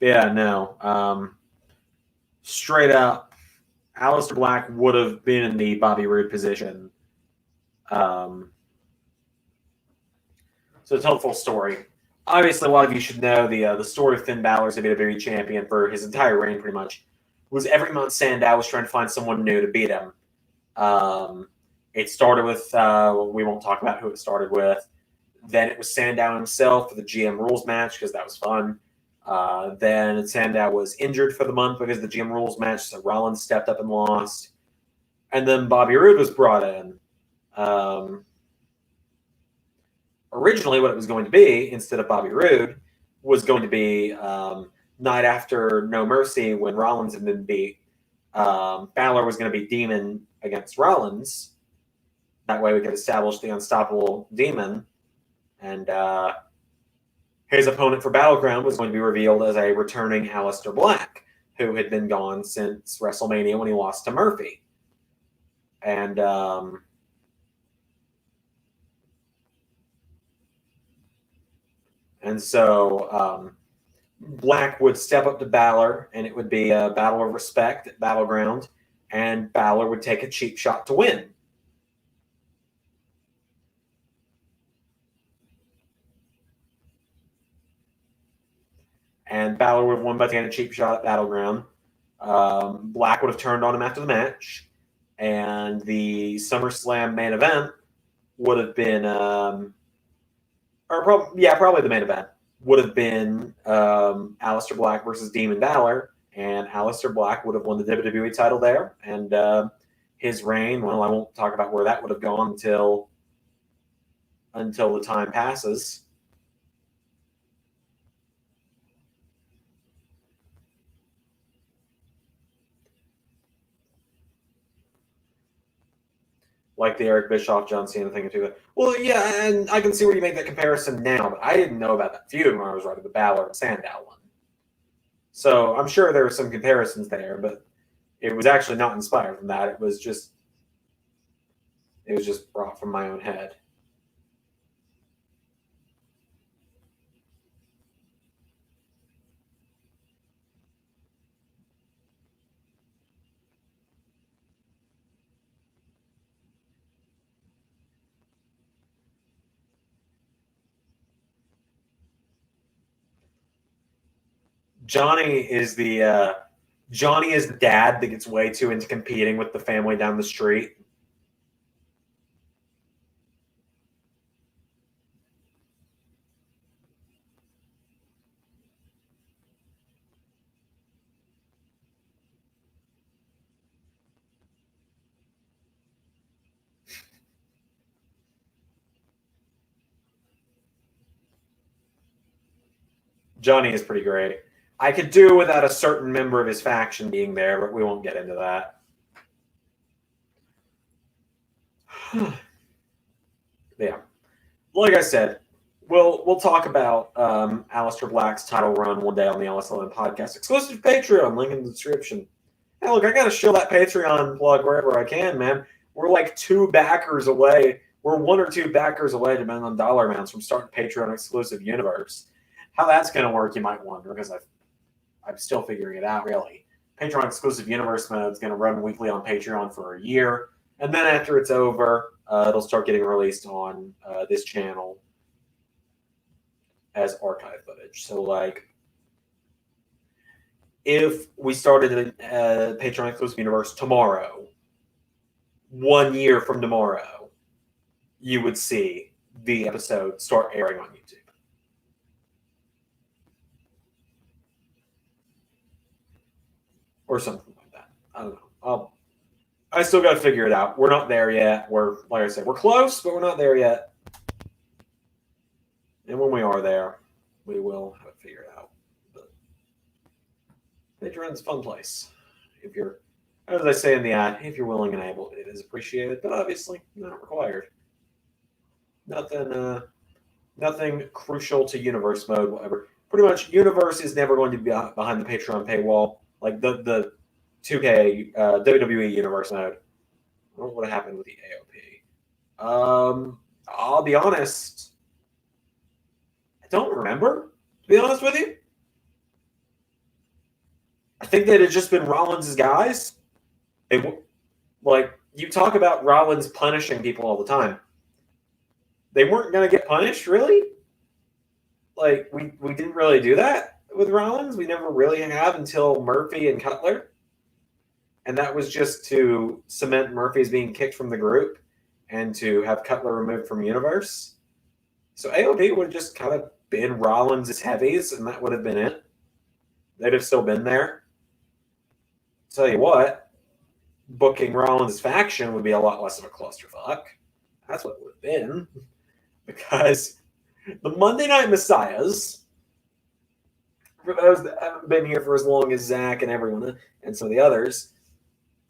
Yeah, no. Straight up, Aleister Black would have been in the Bobby Roode position. So to tell the full story, obviously a lot of you should know the story of Finn Balor as a WWE champion for his entire reign, pretty much, was every month Sandow was trying to find someone new to beat him. It started with, we won't talk about who it started with. Then it was Sandow himself for the GM Rules match because that was fun. Then Sandow was injured for the month because of the GM Rules match, so Rollins stepped up and lost. And then Bobby Roode was brought in. Originally, what it was going to be, instead of Bobby Roode, was going to be night after No Mercy when Rollins had been beat. Balor was going to be Demon against Rollins. That way we could establish the unstoppable Demon. And his opponent for Battleground was going to be revealed as a returning Aleister Black, who had been gone since WrestleMania when he lost to Murphy. And so Black would step up to Balor, and it would be a battle of respect at Battleground, and Balor would take a cheap shot to win. And Balor would have won by taking a cheap shot at Battleground. Black would have turned on him after the match, and the SummerSlam main event would have been, probably the main event would have been Aleister Black versus Demon Balor, and Aleister Black would have won the WWE title there, and his reign, well, I won't talk about where that would have gone until the time passes. Like the Eric Bischoff, John Cena thing too. Well, yeah, and I can see where you make that comparison now, but I didn't know about that feud when I was writing the Balor and Sandow one. So I'm sure there were some comparisons there, but it was actually not inspired from that. It was just brought from my own head. Johnny is the dad that gets way too into competing with the family down the street. Johnny is pretty great. I could do without a certain member of his faction being there, but we won't get into that. Yeah. Like I said, we'll talk about Aleister Black's title run one day on the LS11 podcast. Exclusive Patreon, link in the description. Hey, look, I got to show that Patreon plug wherever I can, man. We're like 2 backers away. We're 1 or 2 backers away, depending on dollar amounts, from starting Patreon exclusive universe. How that's going to work, you might wonder, because I'm still figuring it out, really. Patreon exclusive universe mode is going to run weekly on Patreon for a year. And then after it's over, it'll start getting released on this channel as archive footage. So, like, if we started a Patreon exclusive universe tomorrow, 1 year from tomorrow, you would see the episode start airing on YouTube. Or something like that. I don't know. I still got to figure it out. We're not there yet. Like I said, we're close, but we're not there yet. And when we are there, we will have it figured out. But Patreon's a fun place. If you're, as I say in the ad, if you're willing and able, it is appreciated, but obviously not required. Nothing crucial to universe mode, whatever. Pretty much, universe is never going to be behind the Patreon paywall. Like the 2K WWE Universe mode. I don't know what happened with the AOP. I'll be honest. I don't remember, to be honest with you. I think that it had just been Rollins' guys. Like, you talk about Rollins punishing people all the time. They weren't going to get punished, really? Like, we didn't really do that with Rollins. We never really have until Murphy and Cutler. And that was just to cement Murphy's being kicked from the group and to have Cutler removed from Universe. So AOP would have just kind of been Rollins' heavies, and that would have been it. They'd have still been there. Tell you what, booking Rollins' faction would be a lot less of a clusterfuck. That's what it would have been. Because the Monday Night Messiahs, for those that haven't been here for as long as Zach and everyone and some of the others,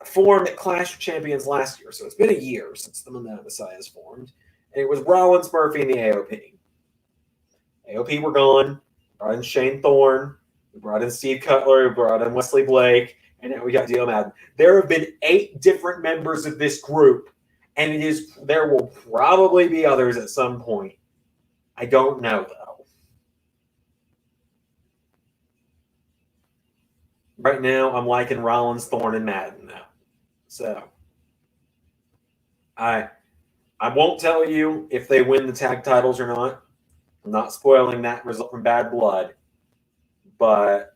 formed at Clash of Champions last year. So it's been a year since the Monday Night Messiahs formed. And it was Rollins, Murphy, and the AOP. AOP were gone. Brought in Shane Thorne. We brought in Steve Cutler. We brought in Wesley Blake. And now we got Dio Madden. There have been 8 different members of this group. And there will probably be others at some point. I don't know, though. Right now, I'm liking Rollins, Thorne, and Madden, though. So, I won't tell you if they win the tag titles or not. I'm not spoiling that result from Bad Blood. But,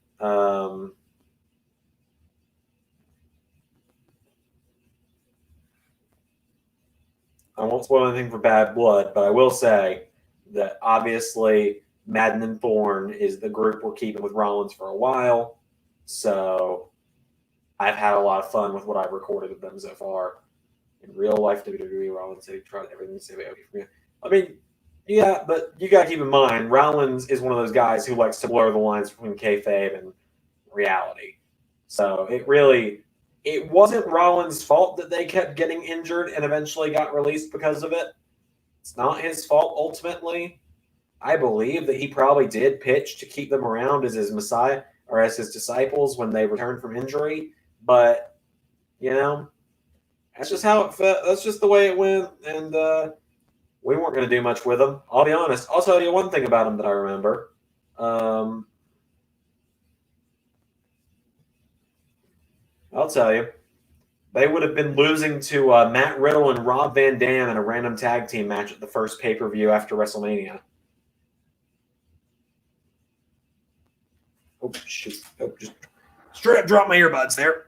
I won't spoil anything for Bad Blood, but I will say that obviously Madden and Thorne is the group we're keeping with Rollins for a while. So I've had a lot of fun with what I've recorded of them so far. In real life, WWE, Rollins said he tried everything to say, okay, for me. I mean, yeah, but you got to keep in mind, Rollins is one of those guys who likes to blur the lines between kayfabe and reality. So it wasn't Rollins' fault that they kept getting injured and eventually got released because of it. It's not his fault ultimately. I believe that he probably did pitch to keep them around as his Messiah or as his disciples when they returned from injury. But, that's just how it felt. That's just the way it went. And we weren't going to do much with them. I'll be honest. I'll tell you one thing about them that I remember. I'll tell you. They would have been losing to Matt Riddle and Rob Van Dam in a random tag team match at the first pay-per-view after WrestleMania. Oh, shoot. Oh, just straight up drop my earbuds there.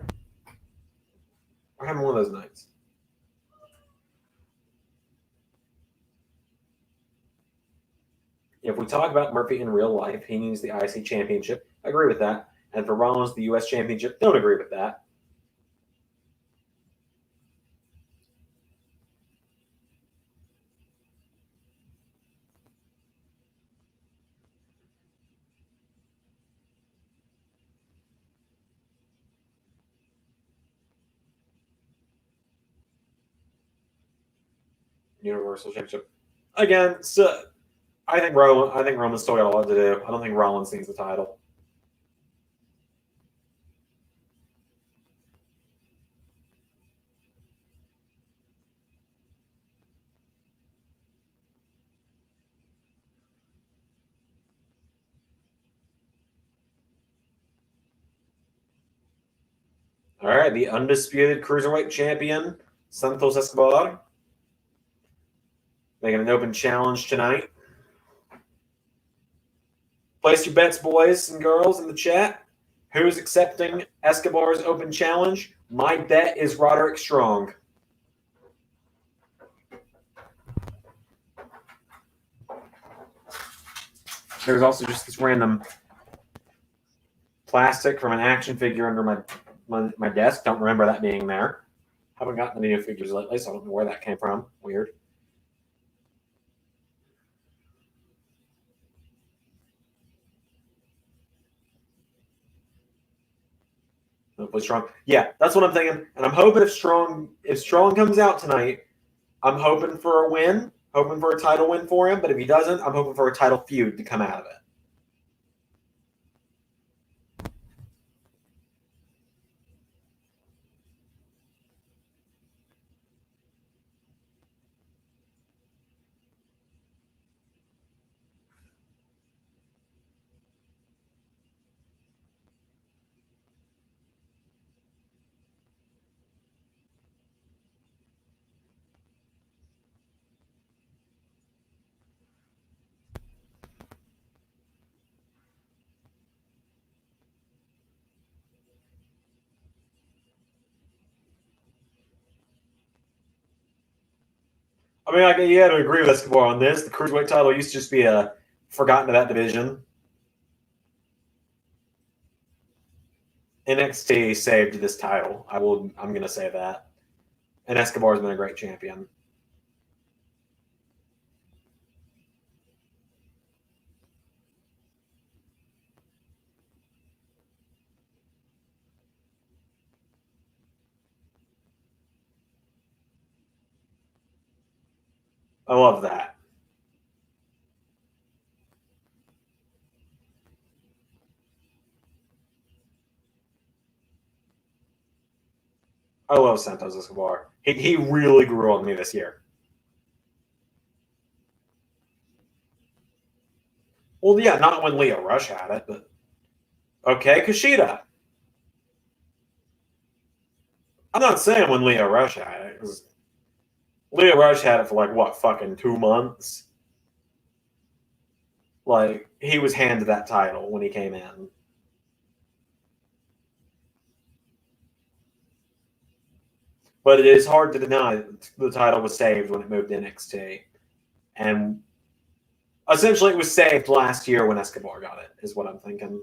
I'm having one of those nights. If we talk about Murphy in real life, he needs the IC Championship. I agree with that. And for Rollins, the US Championship, don't agree with that. Universal Championship. Again, so I think Roman's still got a lot to do. I don't think Rollins needs the title. All right, the undisputed cruiserweight champion, Santos Escobar, making an open challenge tonight. Place your bets, boys and girls, in the chat. Who's accepting Escobar's open challenge? My bet is Roderick Strong. There's also just this random plastic from an action figure under my desk. Don't remember that being there. Haven't gotten any new figures lately, so I don't know where that came from. Weird. Hopefully Strong. Yeah, that's what I'm thinking. And I'm hoping if Strong comes out tonight, I'm hoping for a win, hoping for a title win for him. But if he doesn't, I'm hoping for a title feud to come out of it. I mean, like, you had to agree with Escobar on this. The Cruiserweight title used to just be forgotten to that division. NXT saved this title. I'm going to say that. And Escobar's been a great champion. I love that. I love Santos Escobar. He really grew on me this year. Well, yeah, not when Leo Rush had it, but okay, Kushida. I'm not saying when Leo Rush had it, because Leo Rush had it for like what, fucking 2 months. Like, he was handed that title when he came in. But it is hard to deny that the title was saved when it moved to NXT. And essentially it was saved last year when Escobar got it, is what I'm thinking.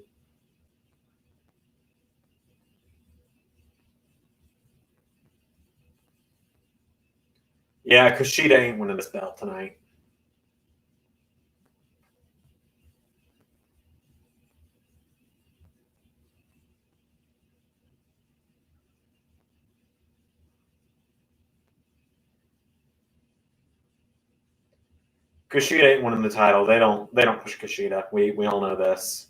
Yeah, Kushida ain't winning this belt tonight. Kushida ain't winning the title. They don't push Kushida. We all know this.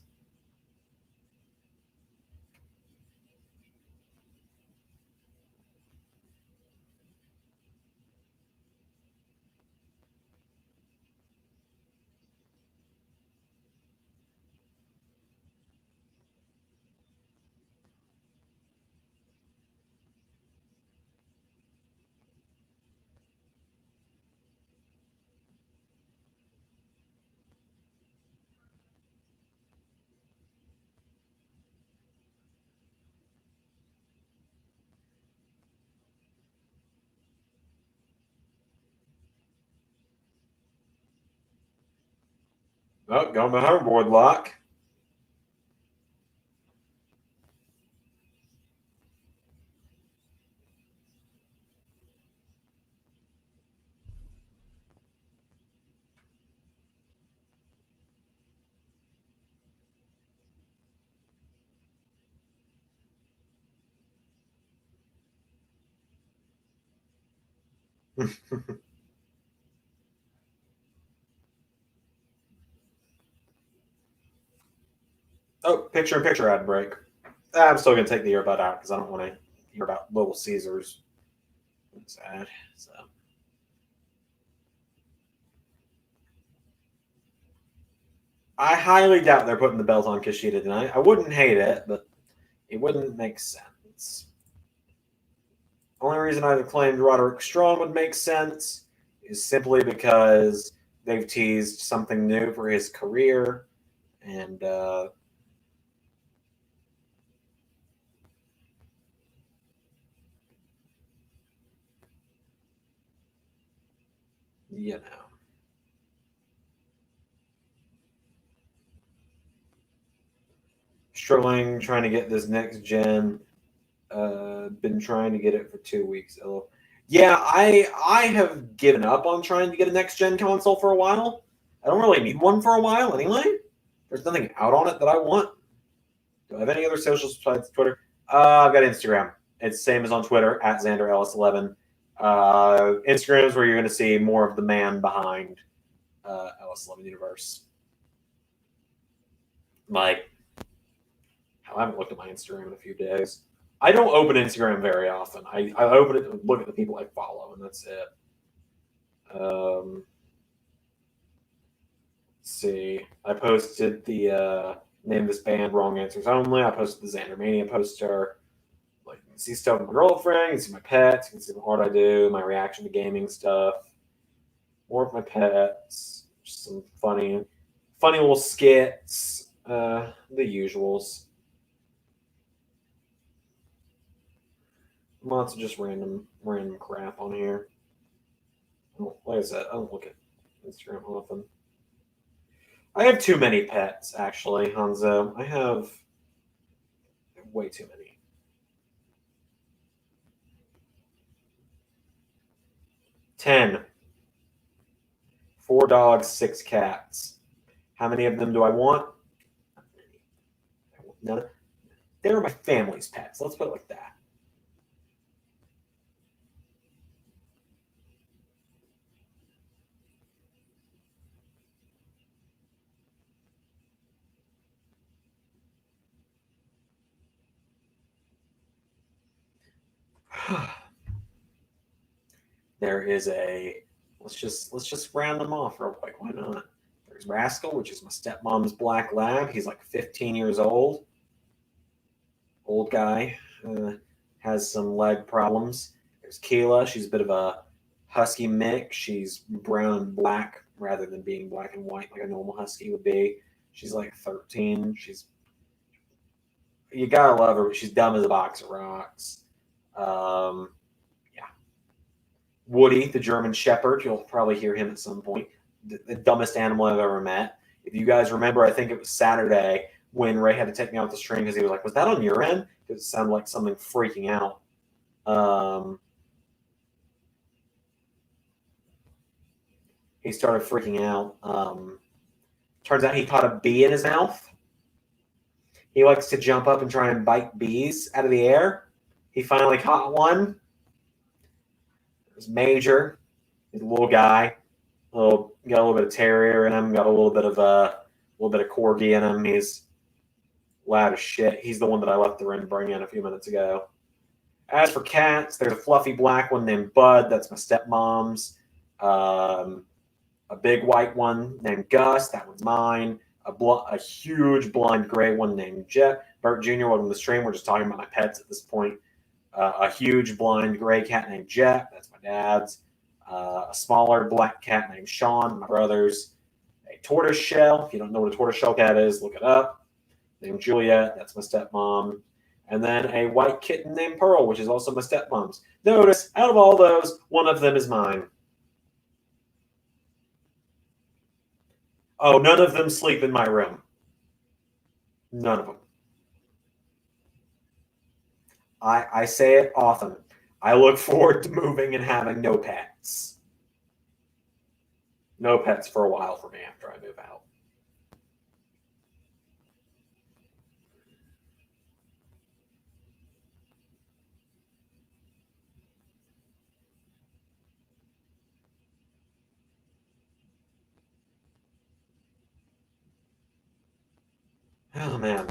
Oh, going to homeboard lock. Oh, picture-in-picture ad break. I'm still going to take the earbud out because I don't want to hear about Little Caesars. Sad. So. I highly doubt they're putting the belt on Kushida tonight. I wouldn't hate it, but it wouldn't make sense. Only reason I've claimed Roderick Strong would make sense is simply because they've teased something new for his career, and you know. Struggling trying to get this next gen. Been trying to get it for 2 weeks. Yeah, I have given up on trying to get a next gen console for a while. I don't really need one for a while anyway. There's nothing out on it that I want. Do I have any other socials besides Twitter? I've got Instagram. It's the same as on Twitter, at XanderLS11. Instagram is where you're going to see more of the man behind LS11 Universe. Like, I haven't looked at my Instagram in a few days. I don't open Instagram very often. I open it to look at the people I follow, and that's it. Let's see. I posted the name of this band, Wrong Answers Only. I posted the Zander Mania poster. Like, you can see stuff with my girlfriend, you can see my pets, you can see the art I do, my reaction to gaming stuff. More of my pets. Just some funny little skits. The usuals. Lots of just random crap on here. Like I said, I don't look at Instagram often. I have too many pets, actually, Hanzo. I have way too many. 10. 4 dogs, 6 cats. How many of them do I want? Not many. None. They're my family's pets. Let's put it like that. There is a let's just round them off real quick. Why not? There's Rascal, which is my stepmom's black lab. He's like 15 years old. Old guy. Has some leg problems. There's Keela. She's a bit of a husky mix. She's brown and black rather than being black and white like a normal husky would be. She's like 13. You gotta love her, but she's dumb as a box of rocks. Yeah. Woody, the German Shepherd. You'll probably hear him at some point. The dumbest animal I've ever met. If you guys remember, I think it was Saturday when Ray had to take me off the string because he was like, "Was that on your end?" Because it sounded like something freaking out. He started freaking out. Turns out he caught a bee in his mouth. He likes to jump up and try and bite bees out of the air. He finally caught one. It was Major. He's a little guy. Got a little bit of terrier in him. Got a little bit of corgi in him. He's loud as shit. He's the one that I left the room to bring in a few minutes ago. As for cats, there's a fluffy black one named Bud. That's my stepmom's. A big white one named Gus. That one's mine. A huge blind gray one named Jet. Bert Jr. Welcome to the stream. We're just talking about my pets at this point. A huge blind gray cat named Jet. That's my dad's. A smaller black cat named Sean, my brother's. A tortoise shell. If you don't know what a tortoise shell cat is, look it up. Named Juliet. That's my stepmom. And then a white kitten named Pearl, which is also my stepmom's. Notice, out of all those, one of them is mine. Oh, none of them sleep in my room. None of them. I say it often. I look forward to moving and having no pets. No pets for a while for me after I move out. Oh, man.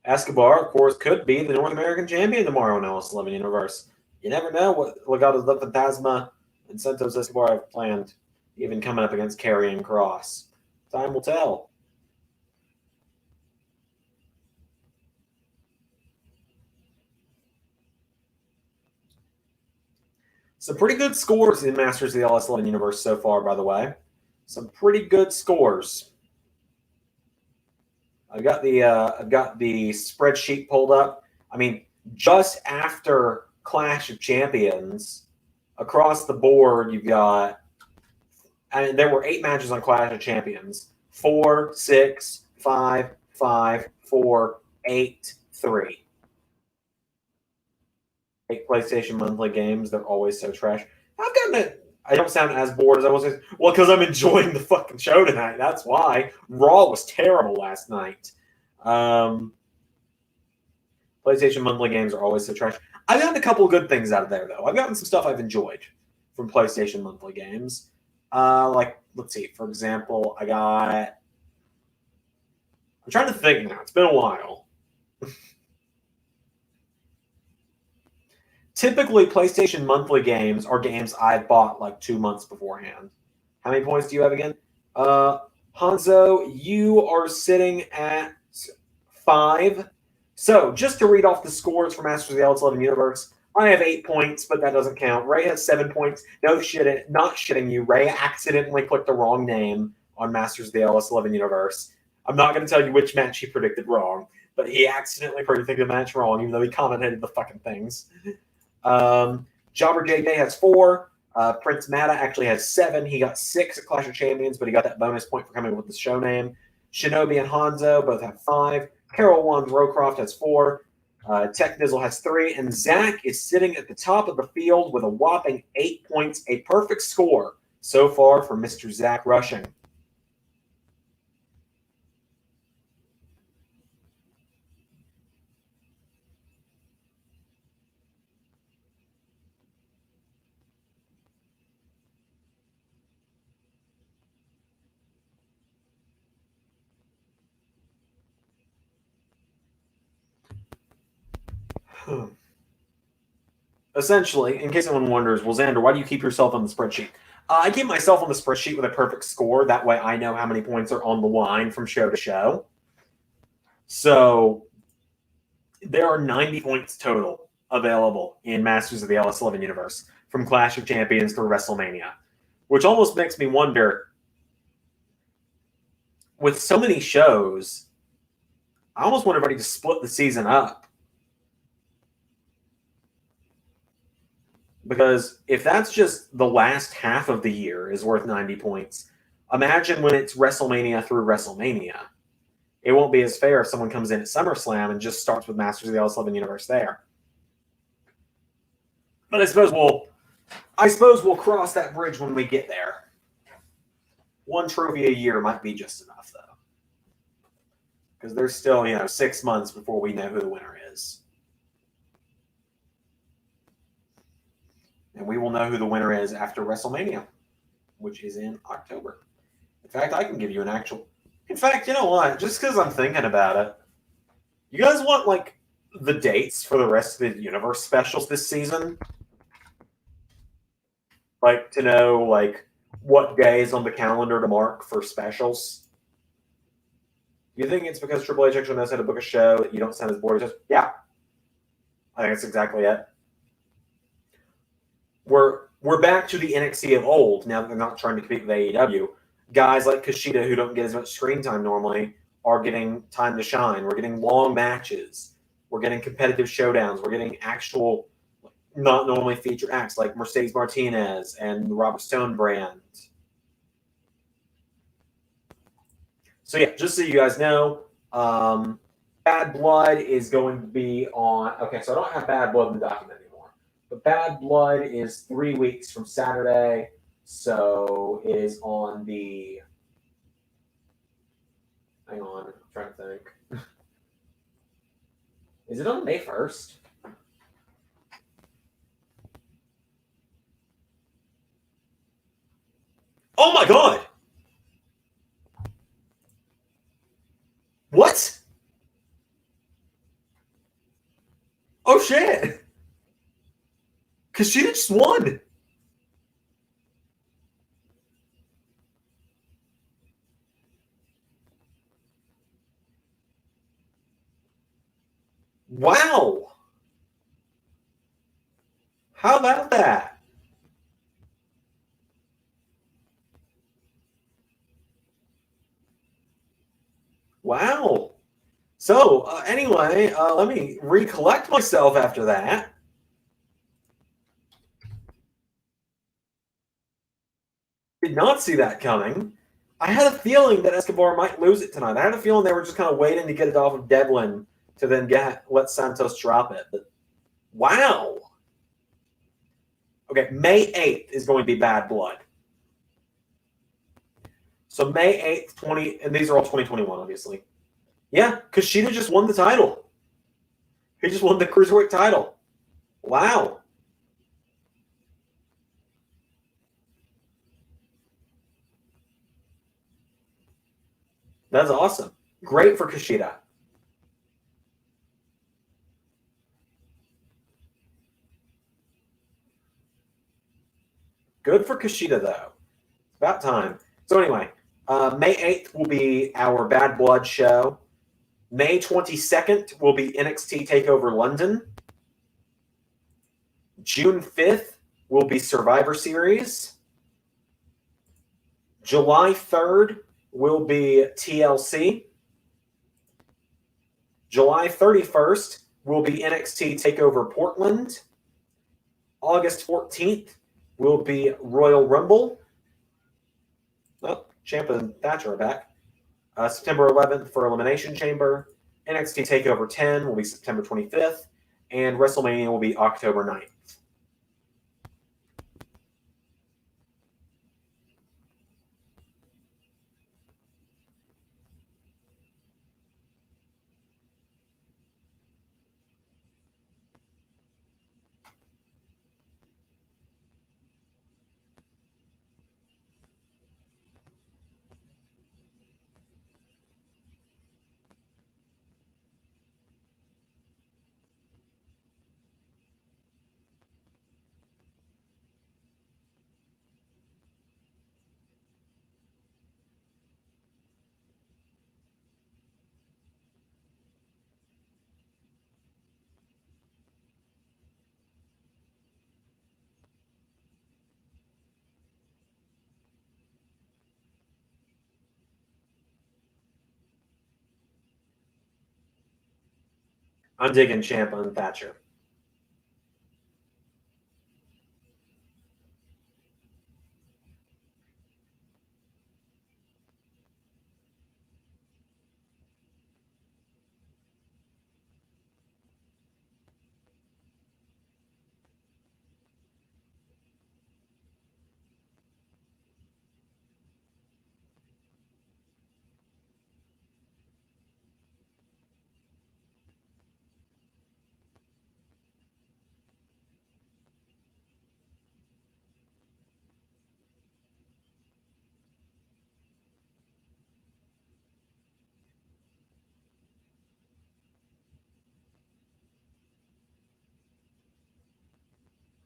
Escobar, of course, could be the North American champion tomorrow in LS11 Universe. You never know what Legado de Fantasma and Santos Escobar have planned, even coming up against Karrion Kross. Time will tell. Some pretty good scores in Masters of the LS11 Universe so far, by the way. Some pretty good scores. I've got the spreadsheet pulled up. I mean, just after Clash of Champions, across the board, you've got. I mean, there were 8 matches on Clash of Champions: 4, 6, 5, 5, 4, 8, 3. 8 PlayStation monthly games. They're always so trash. I've gotten it. I don't sound as bored as I was. Well, because I'm enjoying the fucking show tonight. That's why. Raw was terrible last night. PlayStation monthly games are always so trash. I've gotten a couple of good things out of there, though. I've gotten some stuff I've enjoyed from PlayStation monthly games. Like, let's see. For example, I'm trying to think now. It's been a while. Typically, PlayStation monthly games are games I've bought like 2 months beforehand. How many points do you have again? Hanzo, you are sitting at 5. So, just to read off the scores for Masters of the LS11 Universe, I have 8 points, but that doesn't count. Ray has 7 points. No shit, not shitting you. Ray accidentally clicked the wrong name on Masters of the LS11 Universe. I'm not going to tell you which match he predicted wrong, but he accidentally predicted the match wrong, even though he commented the fucking things. Jobber JJ has 4. Prince Mada actually has 7. He got 6 at Clash of Champions, but he got that bonus point for coming with the show name. Shinobi and Hanzo both have 5. Carol Wands Rowcroft has 4. Tech Nizzle has 3. And Zach is sitting at the top of the field with a whopping 8 points, a perfect score so far for Mr. Zach Rushing. Essentially, in case anyone wonders, well, Xander, why do you keep yourself on the spreadsheet? I keep myself on the spreadsheet with a perfect score. That way I know how many points are on the line from show to show. So there are 90 points total available in Masters of the LS11 universe from Clash of Champions through WrestleMania, which almost makes me wonder, with so many shows, I almost want everybody to split the season up. Because if that's just the last half of the year is worth 90 points, imagine when it's WrestleMania through WrestleMania. It won't be as fair if someone comes in at SummerSlam and just starts with Masters of the L7 universe there. But I suppose we'll cross that bridge when we get there. 1 trophy a year might be just enough, though. Because there's still, 6 months before we know who the winner is. And we will know who the winner is after WrestleMania, which is in October. In fact, I can give you an actual... In fact, you know what? Just because I'm thinking about it, you guys want, the dates for the rest of the Universe specials this season? To know, what day is on the calendar to mark for specials? Do you think it's because Triple H actually knows how to book a show that you don't send as board? Yeah. I think that's exactly it. We're back to the NXT of old now that they're not trying to compete with AEW. Guys like Kushida, who don't get as much screen time normally, are getting time to shine. We're getting long matches. We're getting competitive showdowns. We're getting actual, not normally featured acts like Mercedes Martinez and the Robert Stone brand. So yeah, just so you guys know, Bad Blood is going to be on... Okay, so I don't have Bad Blood in the document anymore. But Bad Blood is 3 weeks from Saturday. So it is on the... Hang on, I'm trying to think. Is it on May 1st? Oh my god! What? Oh shit! Kushida just won! Wow! How about that? Wow. So, anyway, let me recollect myself after that. Did not see that coming. I had a feeling that Escobar might lose it tonight. I had a feeling they were just kind of waiting to get it off of Devlin to then let Santos drop it. But wow. Okay, May 8th is going to be Bad Blood. So May 8th, and these are all 2021, obviously. Yeah, Kushida just won the title. He just won the Cruiserweight title. Wow. That's awesome. Great for Kushida. Good for Kushida, though. It's about time. So anyway, May 8th will be our Bad Blood show. May 22nd will be NXT TakeOver London. June 5th will be Survivor Series. July 3rd will be TLC. July 31st will be NXT TakeOver Portland. August 14th will be Royal Rumble. Oh, Ciampa and Thatcher are back. September 11th for Elimination Chamber. NXT TakeOver 10 will be September 25th. And WrestleMania will be October 9th. I'm digging Ciampa and Thatcher.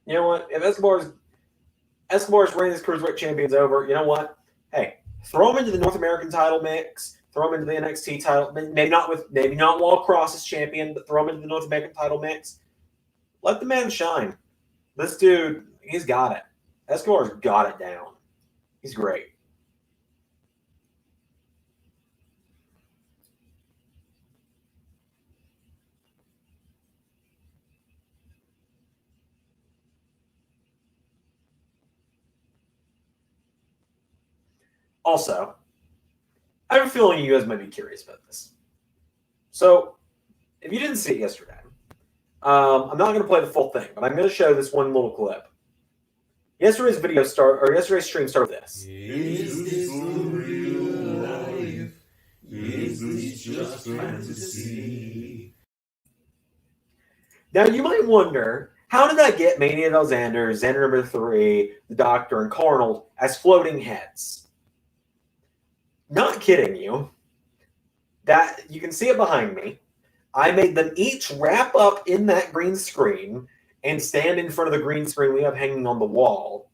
You know what? If Escobar's reign as Cruiserweight Champion's over, you know what? Hey, throw him into the North American title mix. Throw him into the NXT title. Maybe not while Cross is champion, but throw him into the North American title mix. Let the man shine. This dude, he's got it. Escobar's got it down. He's great. Also, I have a feeling you guys might be curious about this. So, if you didn't see it yesterday, I'm not going to play the full thing, but I'm going to show this one little clip. Yesterday's stream started with this. Is this the real life? Is this just fantasy? Now, you might wonder, how did I get Mania Del Zander, Zander number 3, the Doctor, and Carnold as floating heads? Not kidding you. That you can see it behind me. I made them each wrap up in that green screen and stand in front of the green screen we have hanging on the wall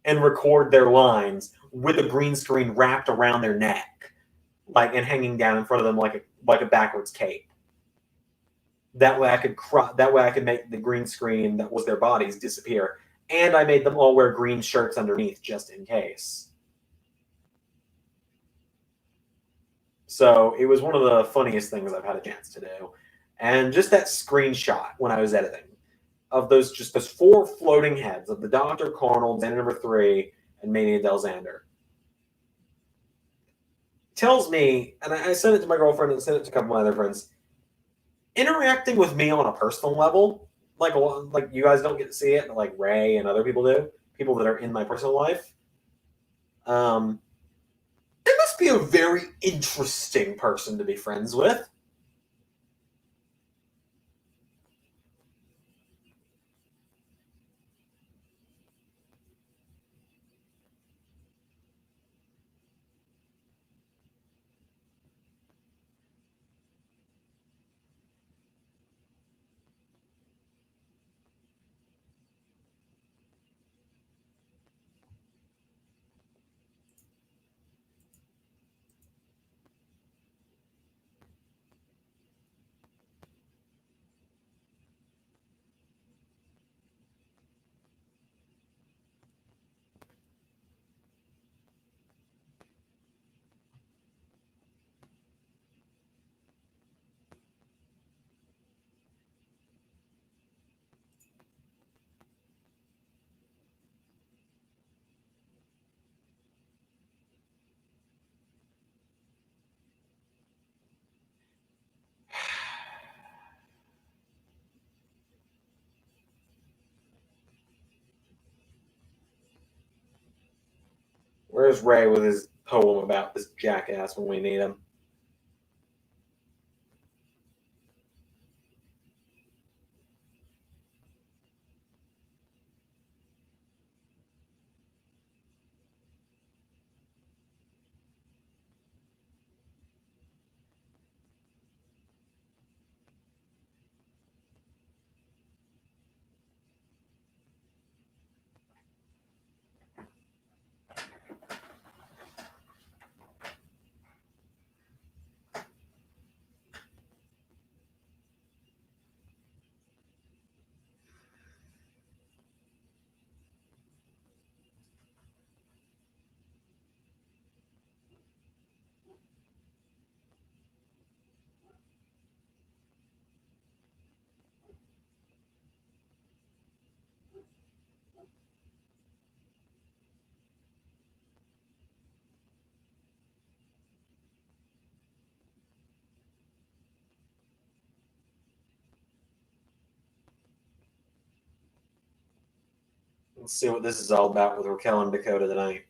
and record their lines with a green screen wrapped around their neck, and hanging down in front of them like a backwards cape. That way I could make the green screen that was their bodies disappear, and I made them all wear green shirts underneath just in case. So it was one of the funniest things I've had a chance to do. And just that screenshot when I was editing of those 4 floating heads of the Dr. Carnold, Zander number 3, and Mania Del Zander tells me, and I sent it to my girlfriend and sent it to a couple of my other friends, interacting with me on a personal level, like you guys don't get to see it, but like Ray and other people do, people that are in my personal life. It must be a very interesting person to be friends with. Where's Ray with his poem about this jackass when we need him? Let's see what this is all about with Raquel and Dakota tonight.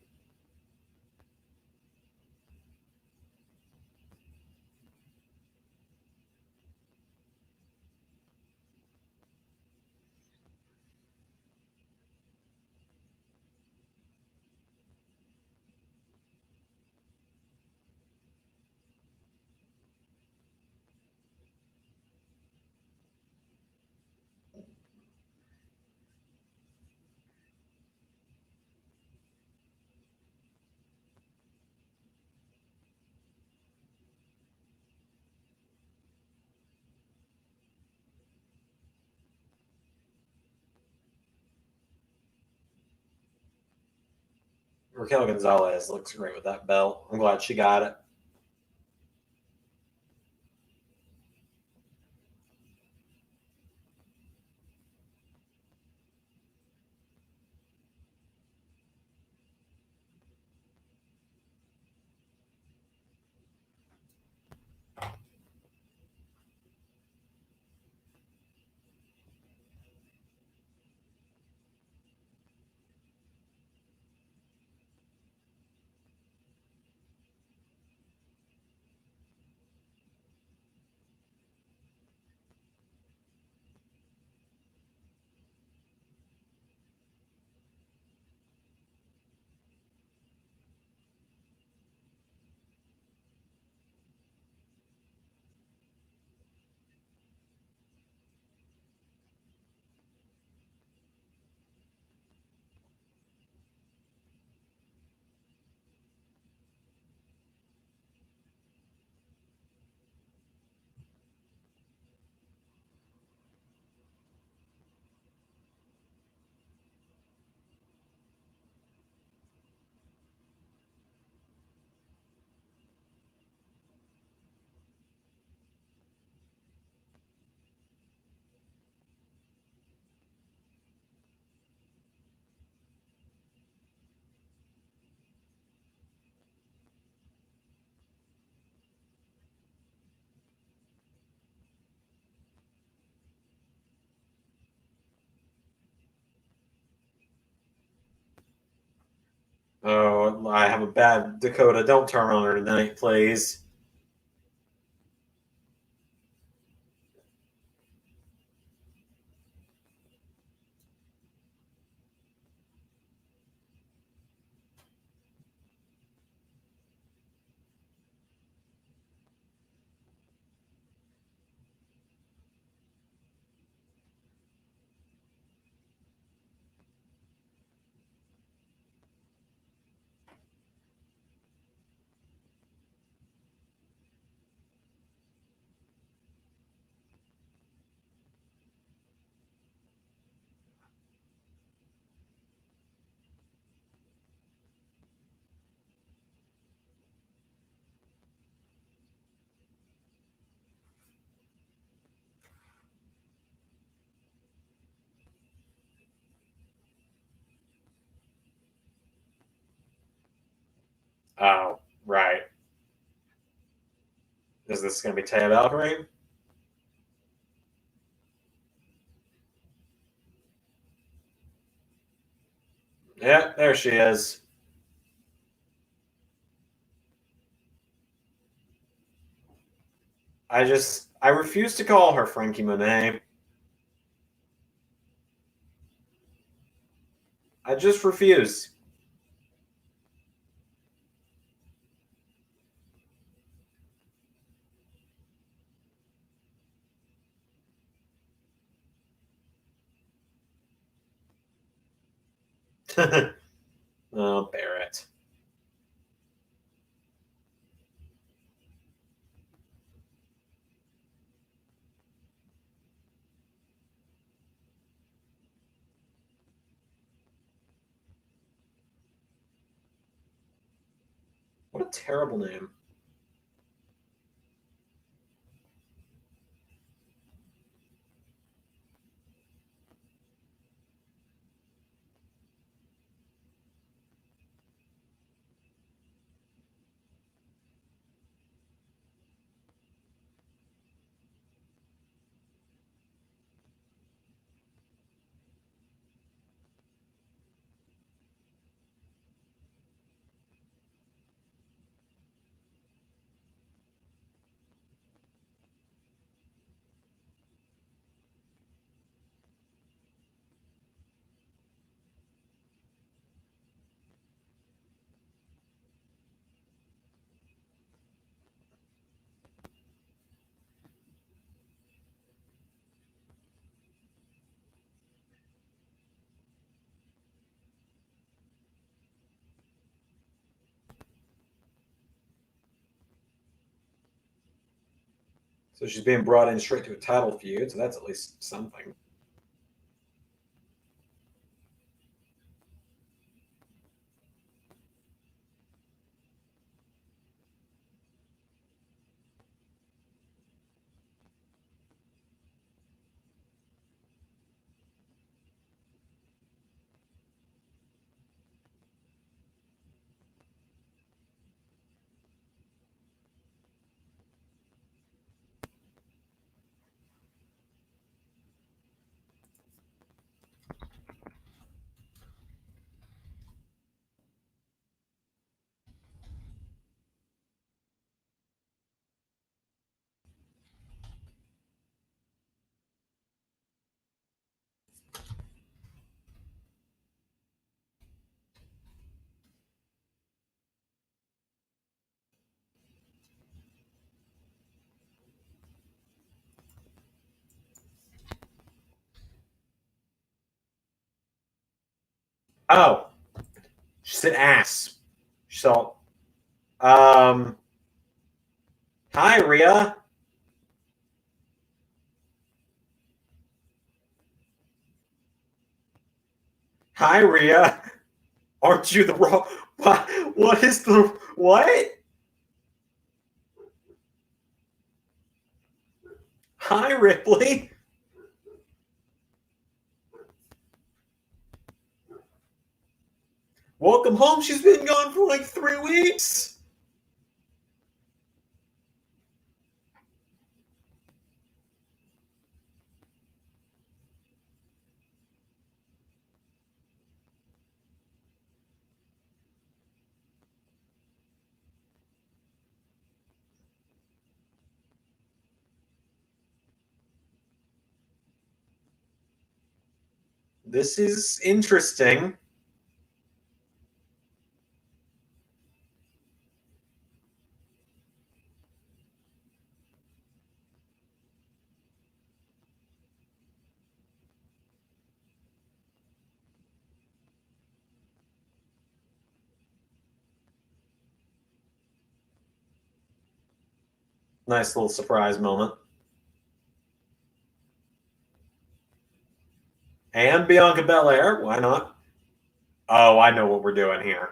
Raquel Gonzalez looks great with that belt. I'm glad she got it. Oh, I have a bad Dakota. Don't turn on her tonight, please. Oh, right. Is this going to be Taya Valkyrie? Yeah, there she is. I refuse to call her Frankie Monet. I just refuse. Oh, Barrett. What a terrible name. So she's being brought in straight to a title feud, so that's at least something. Oh, she said ass. So, hi, Rhea. Hi, Rhea. Aren't you the raw? What is the what? Hi, Ripley. Welcome home. She's been gone for like 3 weeks. This is interesting. Nice little surprise moment. And Bianca Belair. Why not? Oh, I know what we're doing here.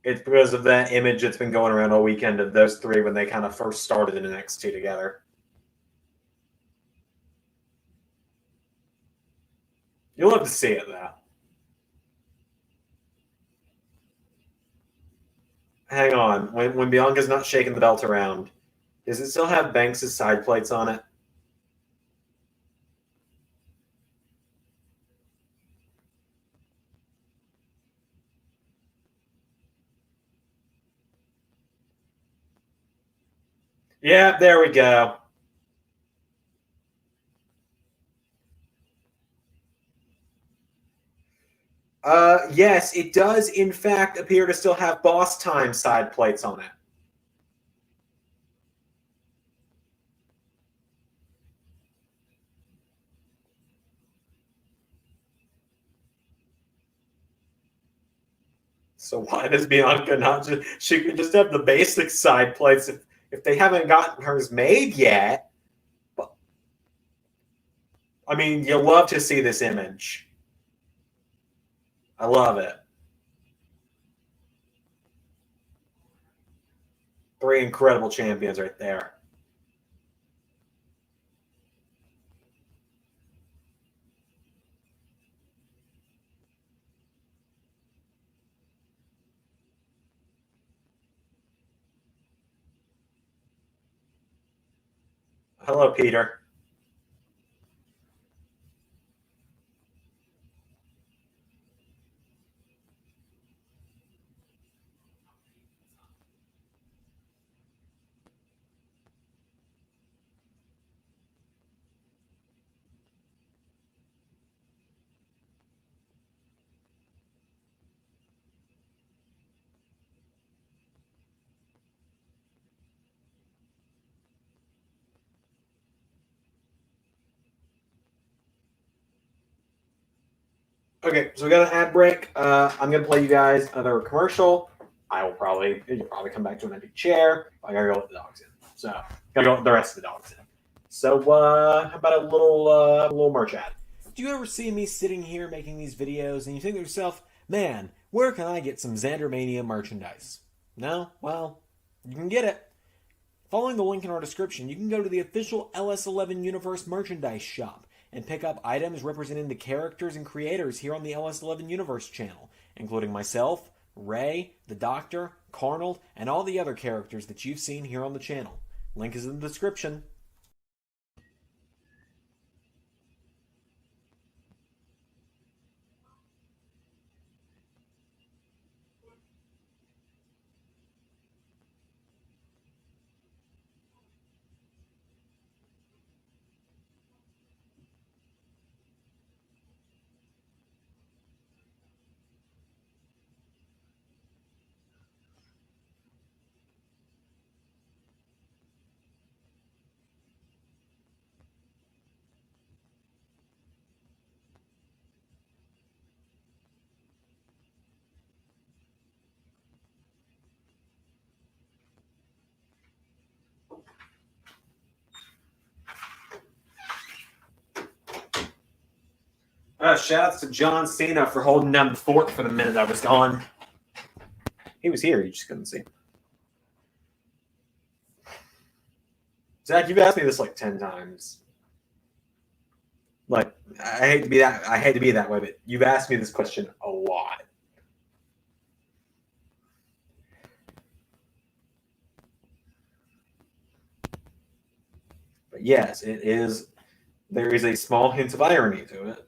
It's because of that image that's been going around all weekend of those three when they kind of first started in NXT together. You'll love to see it, though. Hang on. When Bianca's not shaking the belt around, does it still have Banks' side plates on it? Yeah, there we go. Yes, it does in fact appear to still have boss time side plates on it. So why does Bianca not just? She could just have the basic side plates if they haven't gotten hers made yet. But, I mean, you love to see this image. I love it. 3 incredible champions right there. Hello, Peter. Okay, so we got an ad break. I'm gonna play you guys another commercial. You'll probably come back to an empty chair. I gotta go let the dogs in. So gotta go let the rest of the dogs in. So how about a little merch ad? Do you ever see me sitting here making these videos and you think to yourself, man, where can I get some Xandermania merchandise? No? Well, you can get it. Following the link in our description, you can go to the official LS11 Universe merchandise shop and pick up items representing the characters and creators here on the LS11 Universe channel, including myself, Ray, the Doctor, Carnold, and all the other characters that you've seen here on the channel. Link is in the description. Shout outs to John Cena for holding down the fort for the minute I was gone. He was here, you just couldn't see him. Zach, you've asked me this like 10 times. Like, I hate to be that way, but you've asked me this question a lot. But yes, there is a small hint of irony to it.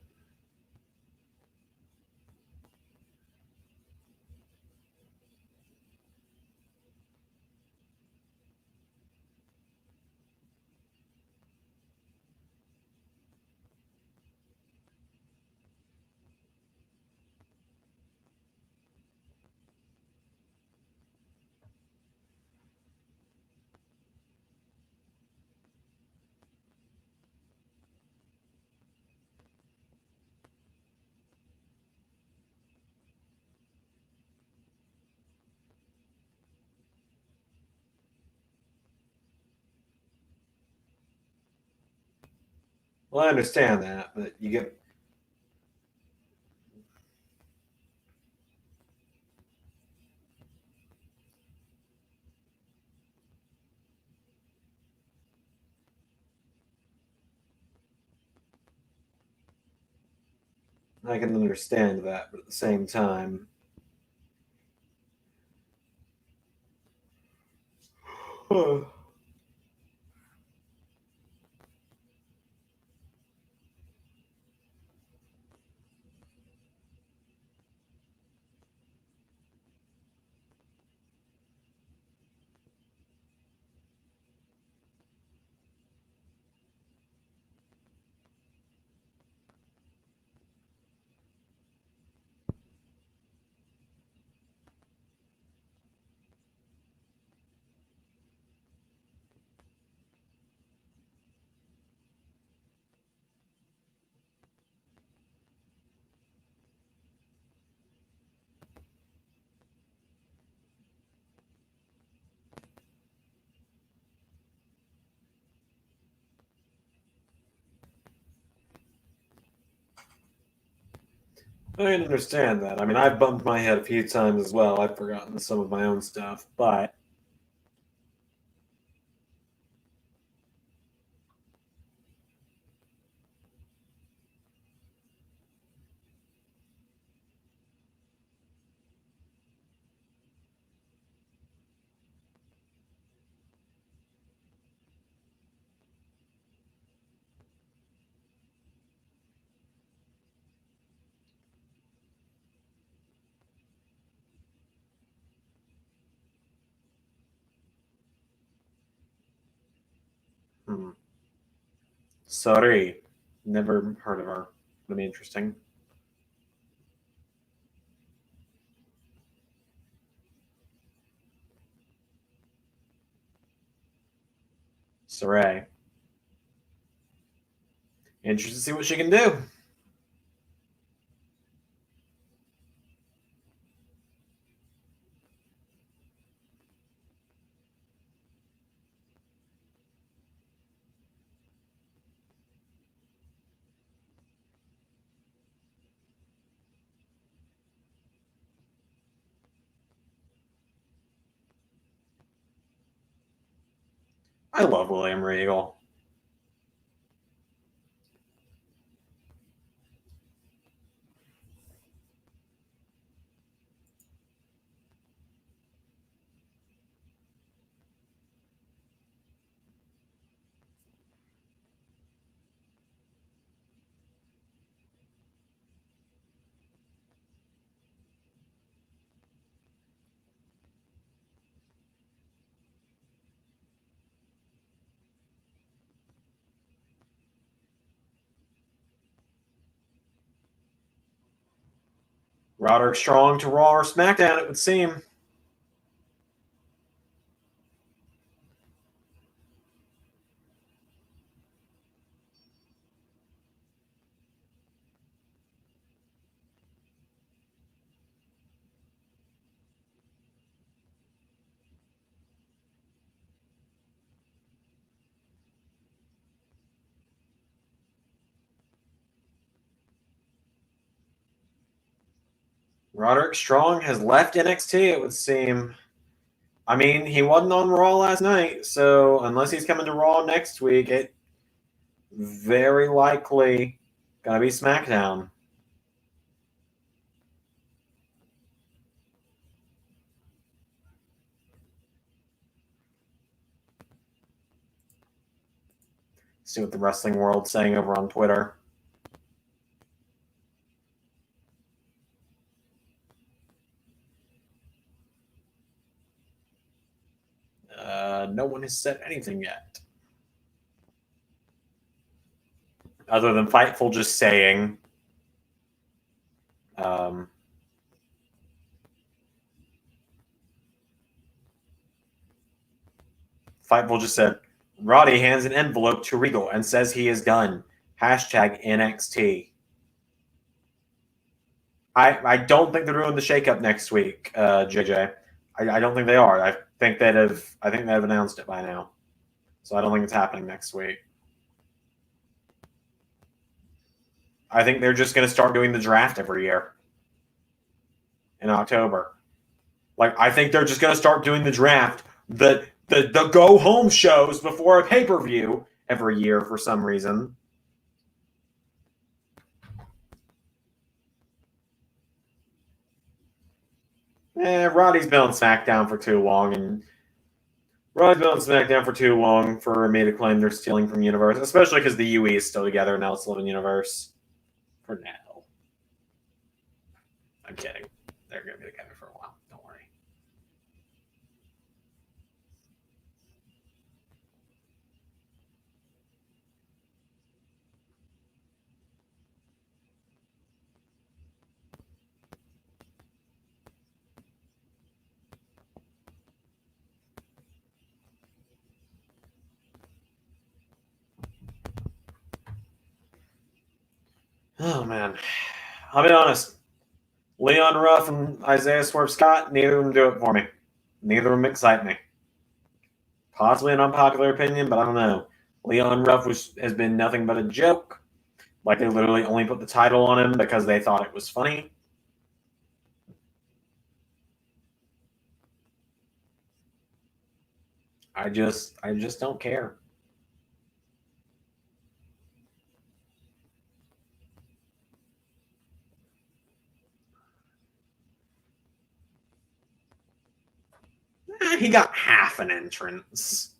Well, I understand that, but you get. I can understand that, but at the same time. I can understand that. I mean, I've bumped my head a few times as well. I've forgotten some of my own stuff, but hmm. Sorry. Never heard of her. That'd be interesting. Saray. Interested to see what she can do. I love William Regal. Roderick Strong to Raw or SmackDown, it would seem. Roderick Strong has left NXT, it would seem. I mean, he wasn't on Raw last night, so unless he's coming to Raw next week, it very likely gonna be SmackDown. See what the wrestling world's saying over on Twitter. No one has said anything yet. Other than Fightful just saying. Fightful just said, Roddy hands an envelope to Regal and says he is done. Hashtag NXT. I don't think they're doing the shakeup next week, JJ. I don't think they are. I think they've announced it by now. So I don't think it's happening next week. I think they're just going to start doing the draft every year in October. Like, I think they're just going to start doing the draft, the go home shows before a pay-per-view every year for some reason. Roddy's been on SmackDown for too long, and Roddy's been on SmackDown for too long for me to claim they're stealing from Universe, especially because the UE is still together and now it's Living Universe. For now. I'm kidding. They're going to be together for a while. Don't worry. Oh, man. I'll be honest. Leon Ruff and Isaiah Swerve Scott, neither of them do it for me. Neither of them excite me. Possibly an unpopular opinion, but I don't know. Leon Ruff has been nothing but a joke. Like they literally only put the title on him because they thought it was funny. I just don't care. He got half an entrance.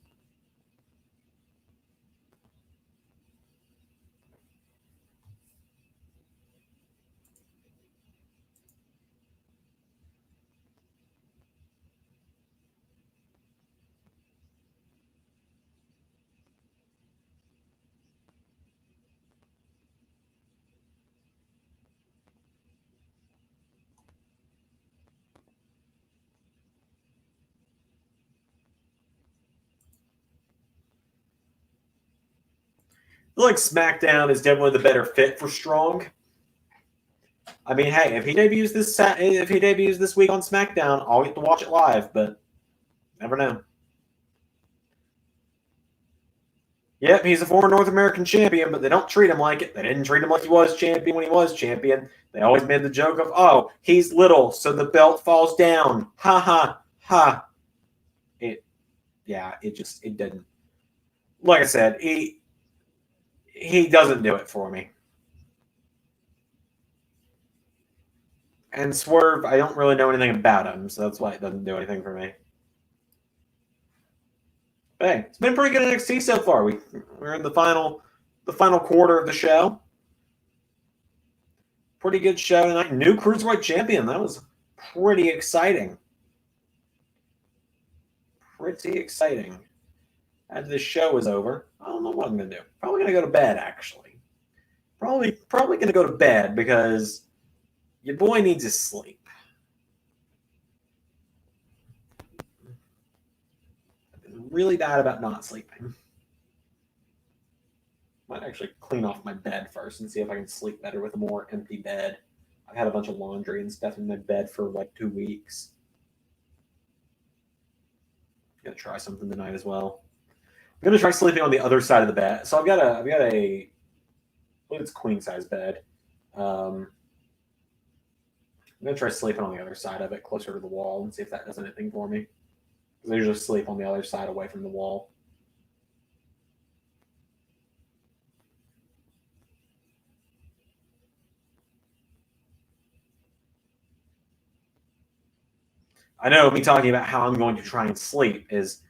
I feel like SmackDown is definitely the better fit for Strong. I mean, hey, if he debuts this week on SmackDown, I'll get to watch it live, but never know. Yep, he's a former North American champion, but they don't treat him like it. They didn't treat him like he was champion when he was champion. They always made the joke of, oh, he's little, so the belt falls down. Ha ha ha. It didn't. Like I said, he doesn't do it for me. And Swerve, I don't really know anything about him, so that's why it doesn't do anything for me. But hey, it's been pretty good NXT so far. We're in the final quarter of the show. Pretty good show tonight. New Cruiserweight Champion. That was pretty exciting. Pretty exciting. After this show is over, I don't know what I'm going to do. Probably going to go to bed, actually. Probably going to go to bed because your boy needs his sleep. I've been really bad about not sleeping. Might actually clean off my bed first and see if I can sleep better with a more empty bed. I've had a bunch of laundry and stuff in my bed for like 2 weeks. Gonna try something tonight as well. I'm gonna try sleeping on the other side of the bed. So I've got a I believe it's queen size bed. I'm gonna try sleeping on the other side of it, closer to the wall, and see if that does anything for me. Because I usually sleep on the other side, away from the wall. I know me talking about how I'm going to try and sleep is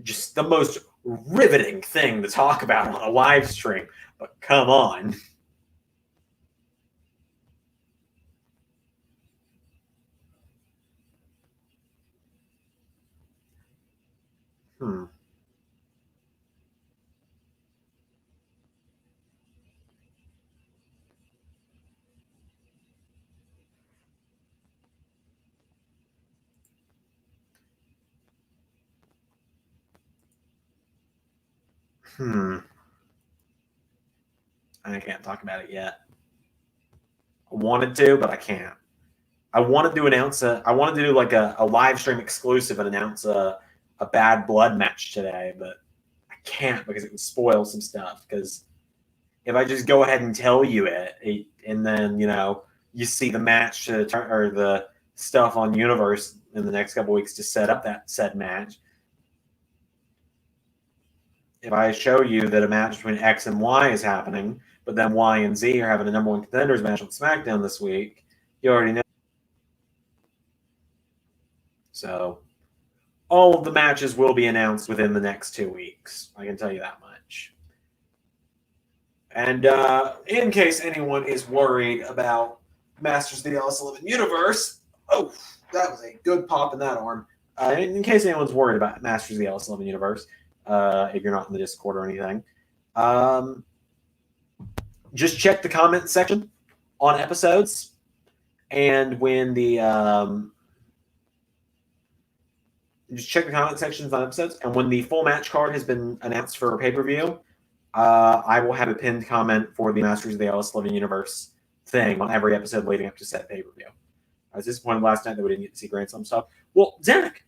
just the most riveting thing to talk about on a live stream, but come on. I can't talk about it yet. I wanted to, but I can't. I wanted to do like a live stream exclusive and announce a Bad Blood match today, but I can't because it would spoil some stuff. Because if I just go ahead and tell you it and then you see the match or the stuff on Universe in the next couple weeks to set up that said match. If I show you that a match between X and Y is happening, but then Y and Z are having a number one contenders match on SmackDown this week, you already know. So all of the matches will be announced within the next 2 weeks. I can tell you that much. And in case anyone is worried about Masters of the LS11 Universe, oh, that was a good pop in that arm. In case anyone's worried about Masters of the LS11 Universe, if you're not in the Discord or anything, just check the comment section on episodes, and when the just check the comment sections on episodes, and when the full match card has been announced for pay-per-view, I will have a pinned comment for the Masters of the LS11 Universe thing on every episode leading up to said pay-per-view. I was disappointed last night that we didn't get to see Grand Slam stuff. Well, Zach,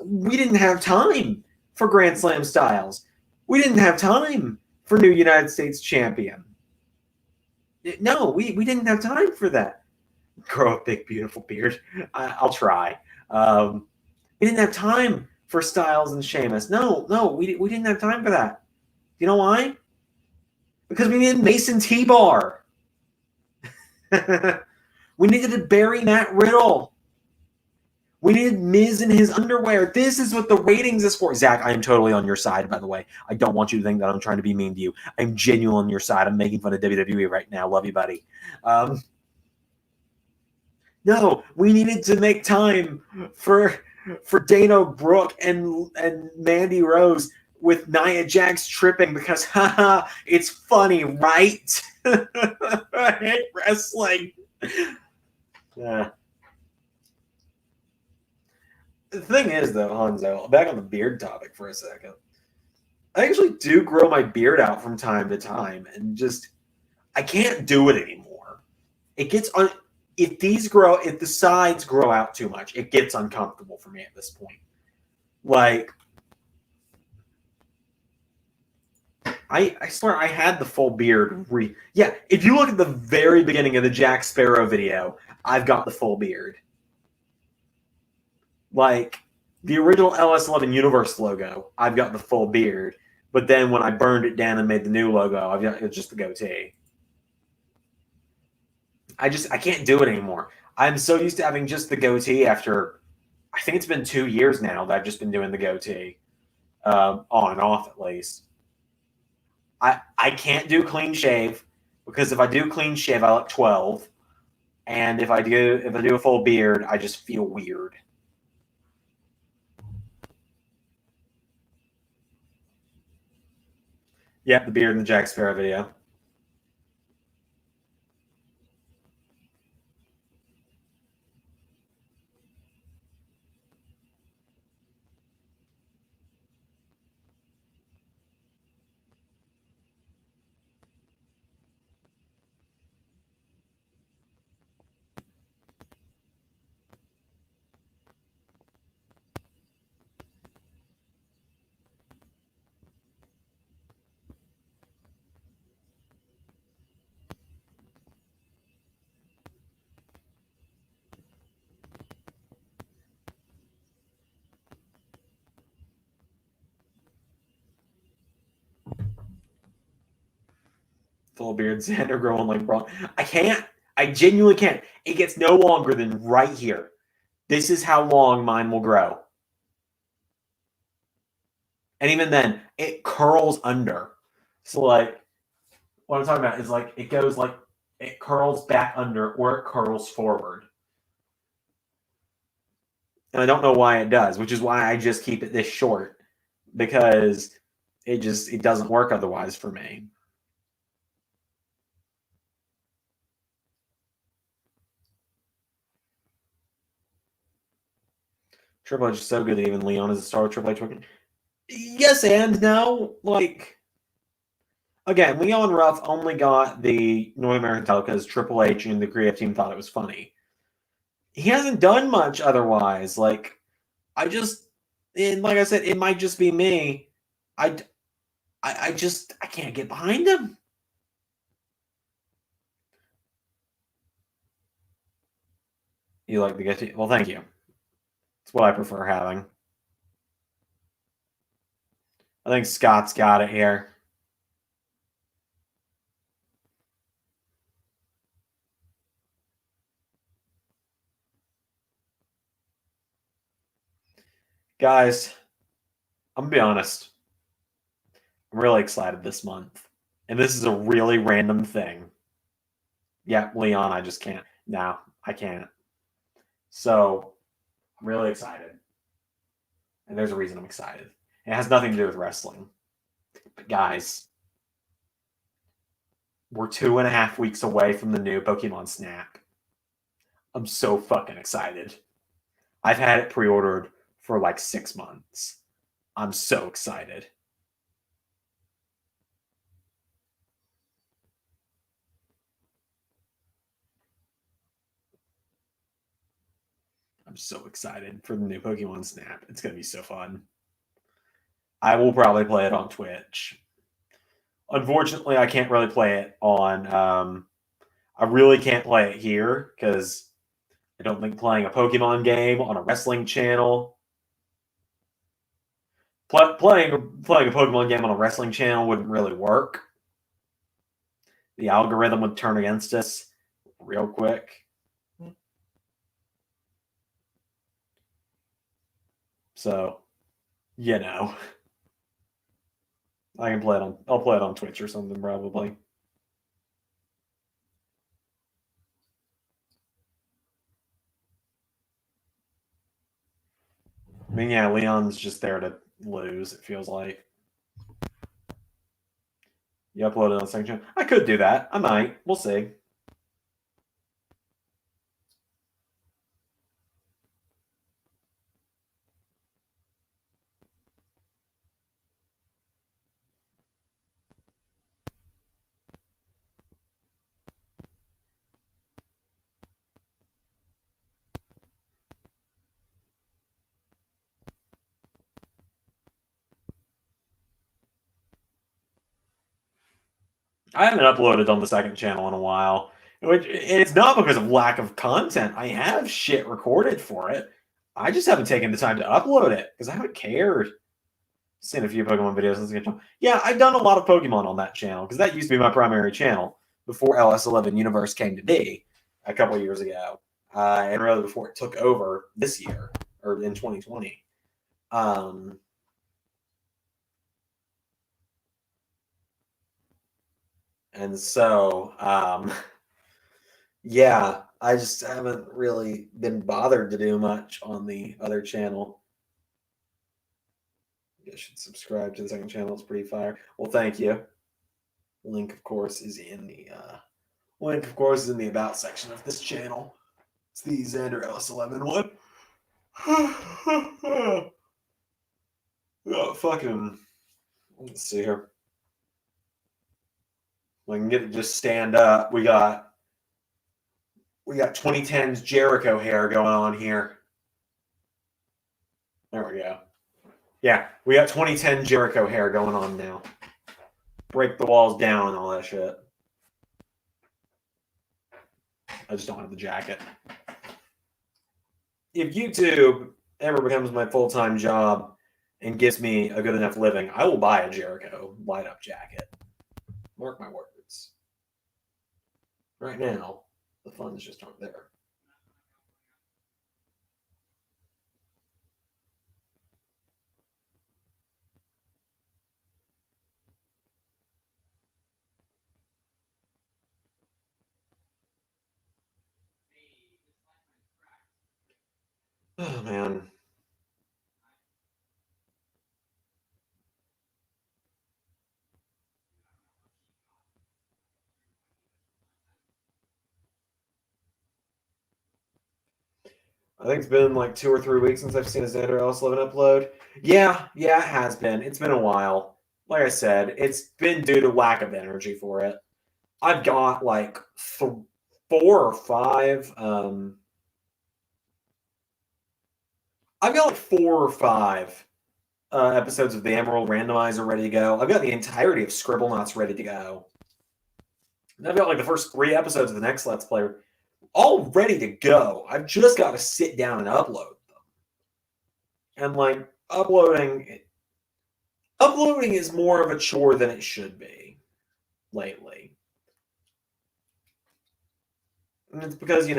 we didn't have time for Grand Slam styles. We didn't have time for new United States champion. No, we didn't have time for that. Grow a big, beautiful beard. I'll try. We didn't have time for Styles and Sheamus. No, we didn't have time for that. You know why? Because we needed Mason T-Bar. We needed to bury Matt Riddle. We needed Miz in his underwear. This is what the ratings is for. Zach, I am totally on your side, by the way. I don't want you to think that I'm trying to be mean to you. I'm genuinely on your side. I'm making fun of WWE right now. Love you, buddy. No, we needed to make time for Dana Brooke and Mandy Rose with Nia Jax tripping because, haha, it's funny, right? I hate wrestling. Yeah. The thing is, though, Hanzo, back on the beard topic for a second. I actually do grow my beard out from time to time, and just I can't do it anymore. It gets if the sides grow out too much, it gets uncomfortable for me at this point. Like, I swear I had the full beard. Yeah, if you look at the very beginning of the Jack Sparrow video, I've got the full beard. Like, the original LS11 Universe logo, I've got the full beard. But then when I burned it down and made the new logo, I've got just the goatee. I can't do it anymore. I'm so used to having just the goatee after, I think it's been 2 years now that I've just been doing the goatee. On and off, at least. I can't do clean shave, because if I do clean shave, I look 12. And if I do a full beard, I just feel weird. Yep, the beard in the Jack Sparrow video. Full beard, Xander growing like Braun. I can't. I genuinely can't. It gets no longer than right here. This is how long mine will grow. And even then, it curls under. So, like, what I'm talking about is, like, it goes, like, it curls back under or it curls forward. And I don't know why it does, which is why I just keep it this short, because it doesn't work otherwise for me. Triple H is so good that even Leon is a star with Triple H working. Yes and no. Like, again, Leon Ruff only got the North American title because Triple H and the creative team thought it was funny. He hasn't done much otherwise. Like, like I said, it might just be me. I can't get behind him. You like the get? Well, thank you. It's what I prefer having. I think Scott's got it here. Guys, I'm going to be honest. I'm really excited this month. And this is a really random thing. Yeah, Leon, I just can't. No, I can't. So, I'm really excited. And there's a reason I'm excited. It has nothing to do with wrestling. But guys, we're 2.5 weeks away from the new Pokemon Snap. I'm so fucking excited. I've had it pre-ordered for like 6 months. I'm so excited. I'm so excited for the new Pokemon Snap. It's going to be so fun. I will probably play it on Twitch. Unfortunately, I can't really play it on I really can't play it here because I don't think playing a Pokemon game on a wrestling channel, playing a Pokemon game on a wrestling channel wouldn't really work. The algorithm would turn against us real quick. So, you know, I can play it on. I'll play it on Twitch or something probably. I mean, yeah, Leon's just there to lose. It feels like. You upload it on the second channel. I could do that. I might. We'll see. I haven't uploaded on the second channel in a while. It's not because of lack of content. I have shit recorded for it. I just haven't taken the time to upload it because I haven't cared. Seen a few Pokemon videos on the channel. Yeah, I've done a lot of Pokemon on that channel because that used to be my primary channel before LS11 Universe came to be a couple years ago, and really before it took over this year or in 2020. And so, yeah, I just haven't really been bothered to do much on the other channel. You guys should subscribe to the second channel. It's pretty fire. Well, thank you. Link, of course, is in the about section of this channel. It's the Zander LS11 one. Oh, fucking. Let's see here. I can get it just stand up. We got 2010s Jericho hair going on here. There we go. Yeah, we got 2010 Jericho hair going on now. Break the walls down and all that shit. I just don't have the jacket. If YouTube ever becomes my full-time job and gives me a good enough living, I will buy a Jericho light-up jacket. Mark my words. Right now, the funds just aren't there. Oh, man. I think it's been like 2 or 3 weeks since I've seen a Xander LS11 upload. Yeah, it has been. It's been a while. Like I said, it's been due to lack of energy for it. I've got like 4 or 5. I've got like 4 or 5 episodes of the Emerald Randomizer ready to go. I've got the entirety of Scribblenauts ready to go. And I've got like the first 3 episodes of the next Let's Play all ready to go. I've just got to sit down and upload them. And like uploading is more of a chore than it should be lately. And it's because, you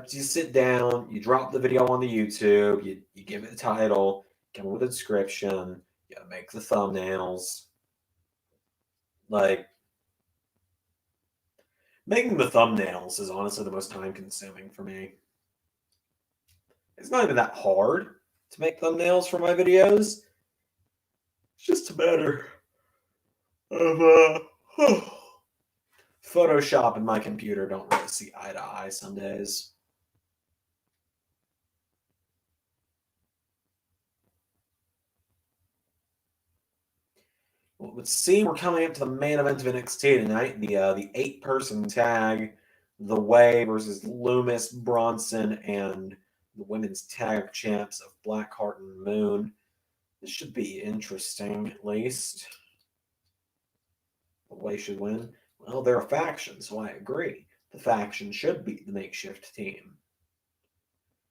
sit down, you drop the video on the YouTube, you give it a title, come up with a description, you gotta make the thumbnails. Like, making the thumbnails is honestly the most time consuming for me. It's not even that hard to make thumbnails for my videos. It's just a matter of Photoshop and my computer don't really see eye to eye some days. Well, it would seem we're coming up to the main event of NXT tonight, the 8-person tag, The Way versus Loomis, Bronson, and the women's tag champs of Blackheart and Moon. This should be interesting, at least. The Way should win. Well, they're a faction, so I agree. the faction should beat the makeshift team.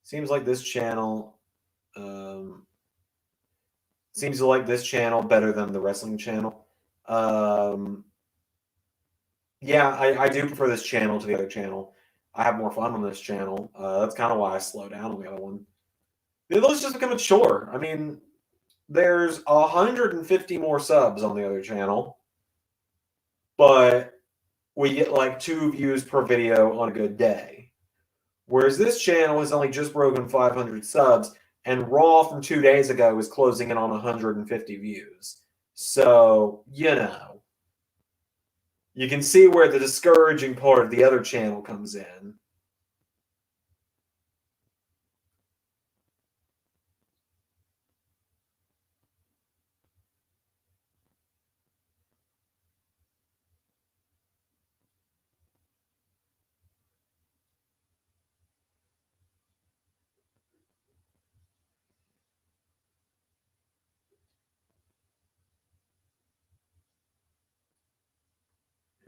Seems like this channel seems to like this channel better than the wrestling channel. Yeah, I do prefer this channel to the other channel. I have more fun on this channel. That's kind of why I slow down on the other one. The other's just becoming short. I mean, there's 150 more subs on the other channel, but we get like 2 views per video on a good day. Whereas this channel has only just broken 500 subs, and Raw from 2 days ago is closing in on 150 views. So, you know, you can see where the discouraging part of the other channel comes in.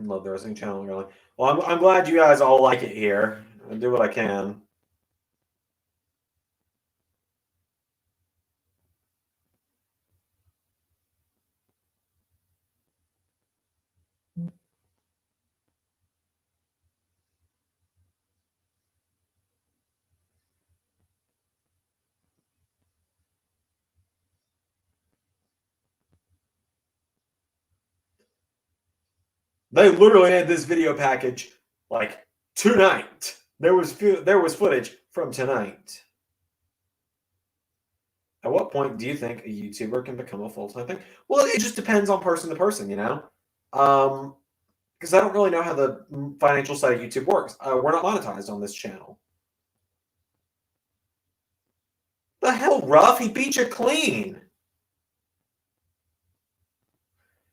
Love the wrestling channel, really. Well, I'm glad you guys all like it here. I do what I can. They literally had this video package like tonight. There was footage from tonight. At what point do you think a YouTuber can become a full-time thing? Well, it just depends on person to person, you know? Because I don't really know how the financial side of YouTube works. We're not monetized on this channel. The hell, Ruff? He beat you clean.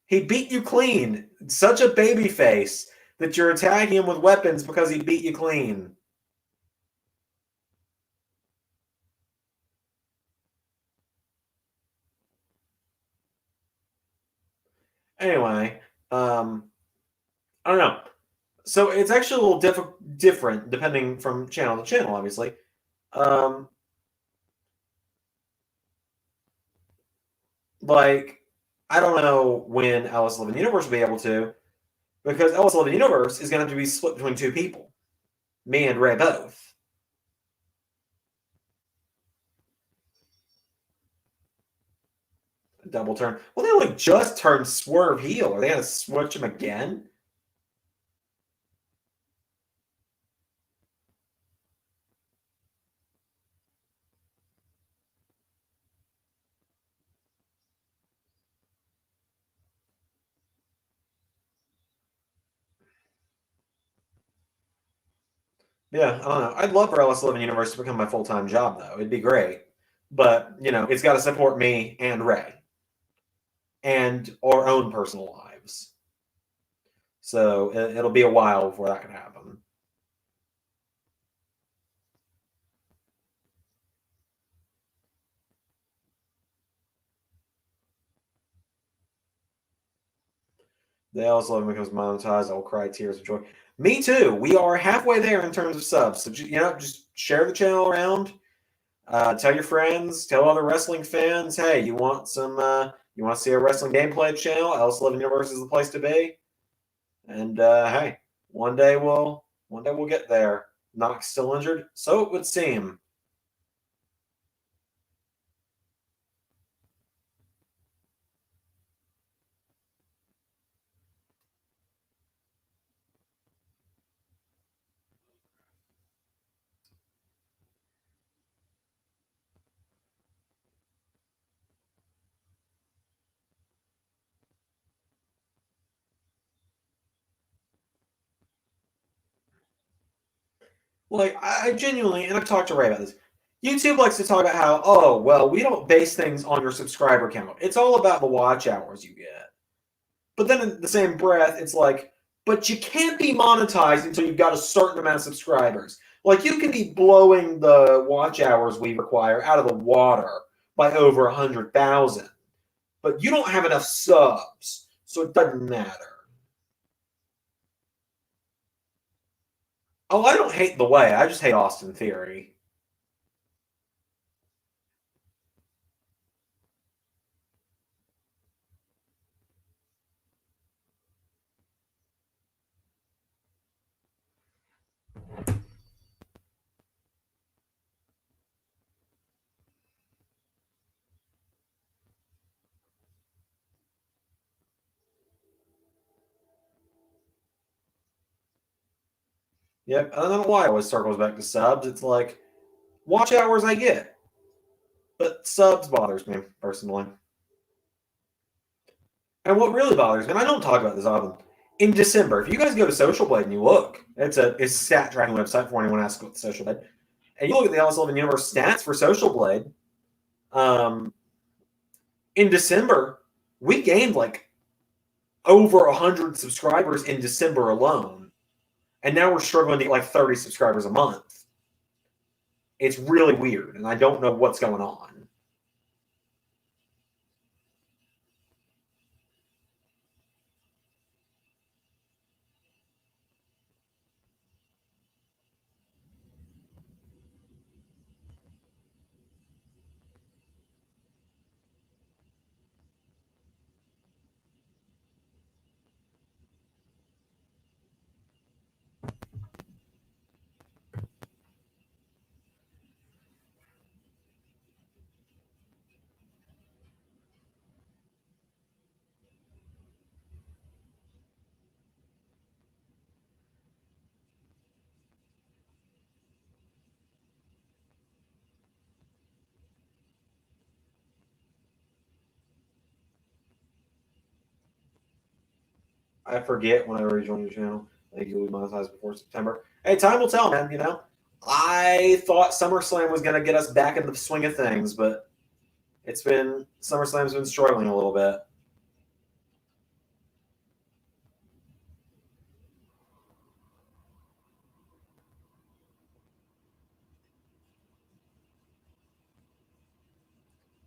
He beat you clean. Such a baby face that you're attacking him with weapons because he beat you clean. Anyway, I don't know. So it's actually a little different depending from channel to channel, obviously. Like, I don't know when LS11 Universe will be able to, because LS11 Universe is going to have to be split between 2 people. Me and Ray both. A double turn. Well, they only just turned Swerve heel. Are they going to switch him again? Yeah, I don't know. I'd love for LS11 Universe to become my full-time job, though. It'd be great. But, you know, it's got to support me and Ray. And our own personal lives. So it'll be a while before that can happen. The LS11 becomes monetized. I will cry tears of joy. Me too. We are halfway there in terms of subs. So, you know, just share the channel around. Tell your friends. Tell other wrestling fans. Hey, you want some? You want to see a wrestling gameplay channel? LS11 Universe is the place to be. And hey, one day we'll get there. Knox still injured, so it would seem. Like, I genuinely, and I've talked to Ray about this, YouTube likes to talk about how, oh, well, we don't base things on your subscriber count. It's all about the watch hours you get. But then in the same breath, it's like, but you can't be monetized until you've got a certain amount of subscribers. Like, you can be blowing the watch hours we require out of the water by over 100,000. But you don't have enough subs, so it doesn't matter. Oh, I don't hate the way. I just hate Austin Theory. Yep, I don't know why it always circles back to subs. It's like, watch hours I get. But subs bothers me, personally. And what really bothers me, and I don't talk about this often, in December, if you guys go to Social Blade and you look, it's a stat tracking website for anyone asking what the Social Blade, and you look at the LS11 Universe stats for Social Blade, in December, we gained like over 100 subscribers in December alone. And now we're struggling to get like 30 subscribers a month. It's really weird, and I don't know what's going on. I forget when I rejoin your channel. I think you'll be monetized before September. Hey, time will tell, man. You know, I thought SummerSlam was going to get us back in the swing of things, but SummerSlam's been struggling a little bit.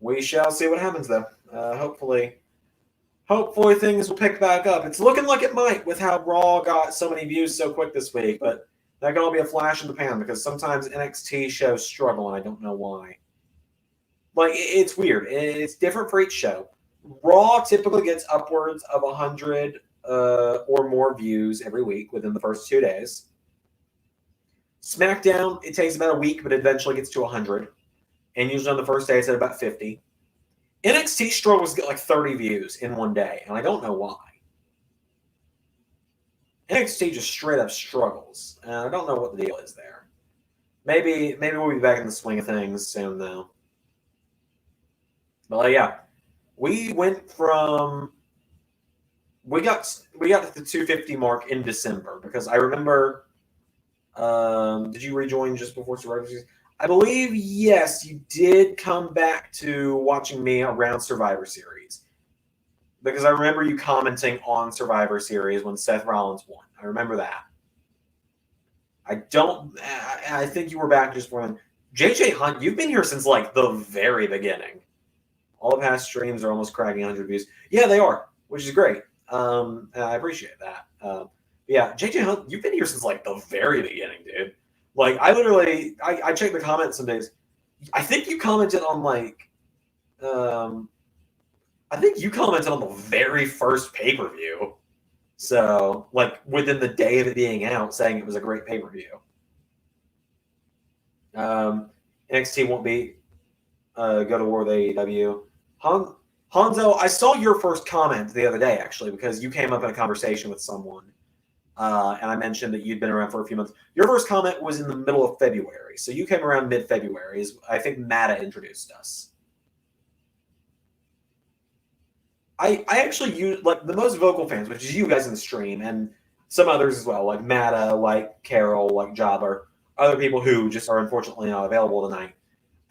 We shall see what happens, though. Hopefully things will pick back up. It's looking like it might with how Raw got so many views so quick this week, but that can all be a flash in the pan because sometimes NXT shows struggle, and I don't know why. Like, it's weird. It's different for each show. Raw typically gets upwards of 100 or more views every week within the first 2 days. SmackDown, it takes about a week, but it eventually gets to 100. And usually on the first day, it's at about 50. NXT struggles to get like 30 views in one day, and I don't know why. NXT just straight up struggles, and I don't know what the deal is there. Maybe we'll be back in the swing of things soon, though. But yeah, we got to the 250 mark in December because I remember. Did you rejoin just before Survivor Series? I believe, yes, you did come back to watching me around Survivor Series. Because I remember you commenting on Survivor Series when Seth Rollins won. I remember that. I think you were back just when JJ Hunt, you've been here since like the very beginning. All the past streams are almost cracking 100 views. Yeah, they are, which is great. I appreciate that. Yeah, JJ Hunt, you've been here since like the very beginning, dude. Like, I check the comments some days. I think you commented on like, I think you commented on the very first pay-per-view. So, like, within the day of it being out, saying it was a great pay-per-view. NXT won't be go to war with AEW. Hanzo, I saw your first comment the other day, actually, because you came up in a conversation with someone. And I mentioned that you'd been around for a few months. Your first comment was in the middle of February. So you came around mid-February. I think Mada introduced us. I actually use, like, the most vocal fans, which is you guys in the stream, and some others as well, like Mada, like Carol, like Jobber, other people who just are unfortunately not available tonight.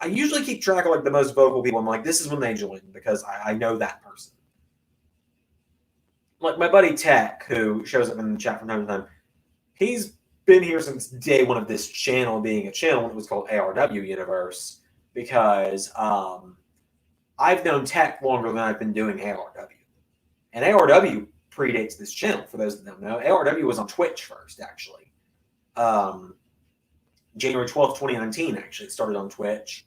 I usually keep track of, like, the most vocal people. I'm like, this is when they join, because I know that person. Like my buddy Tech, who shows up in the chat from time to time, he's been here since day one of this channel being a channel when it was called ARW Universe, because I've known Tech longer than I've been doing ARW. And ARW predates this channel, for those that don't know. ARW was on Twitch first, actually. January 12th, 2019, actually. It started on Twitch.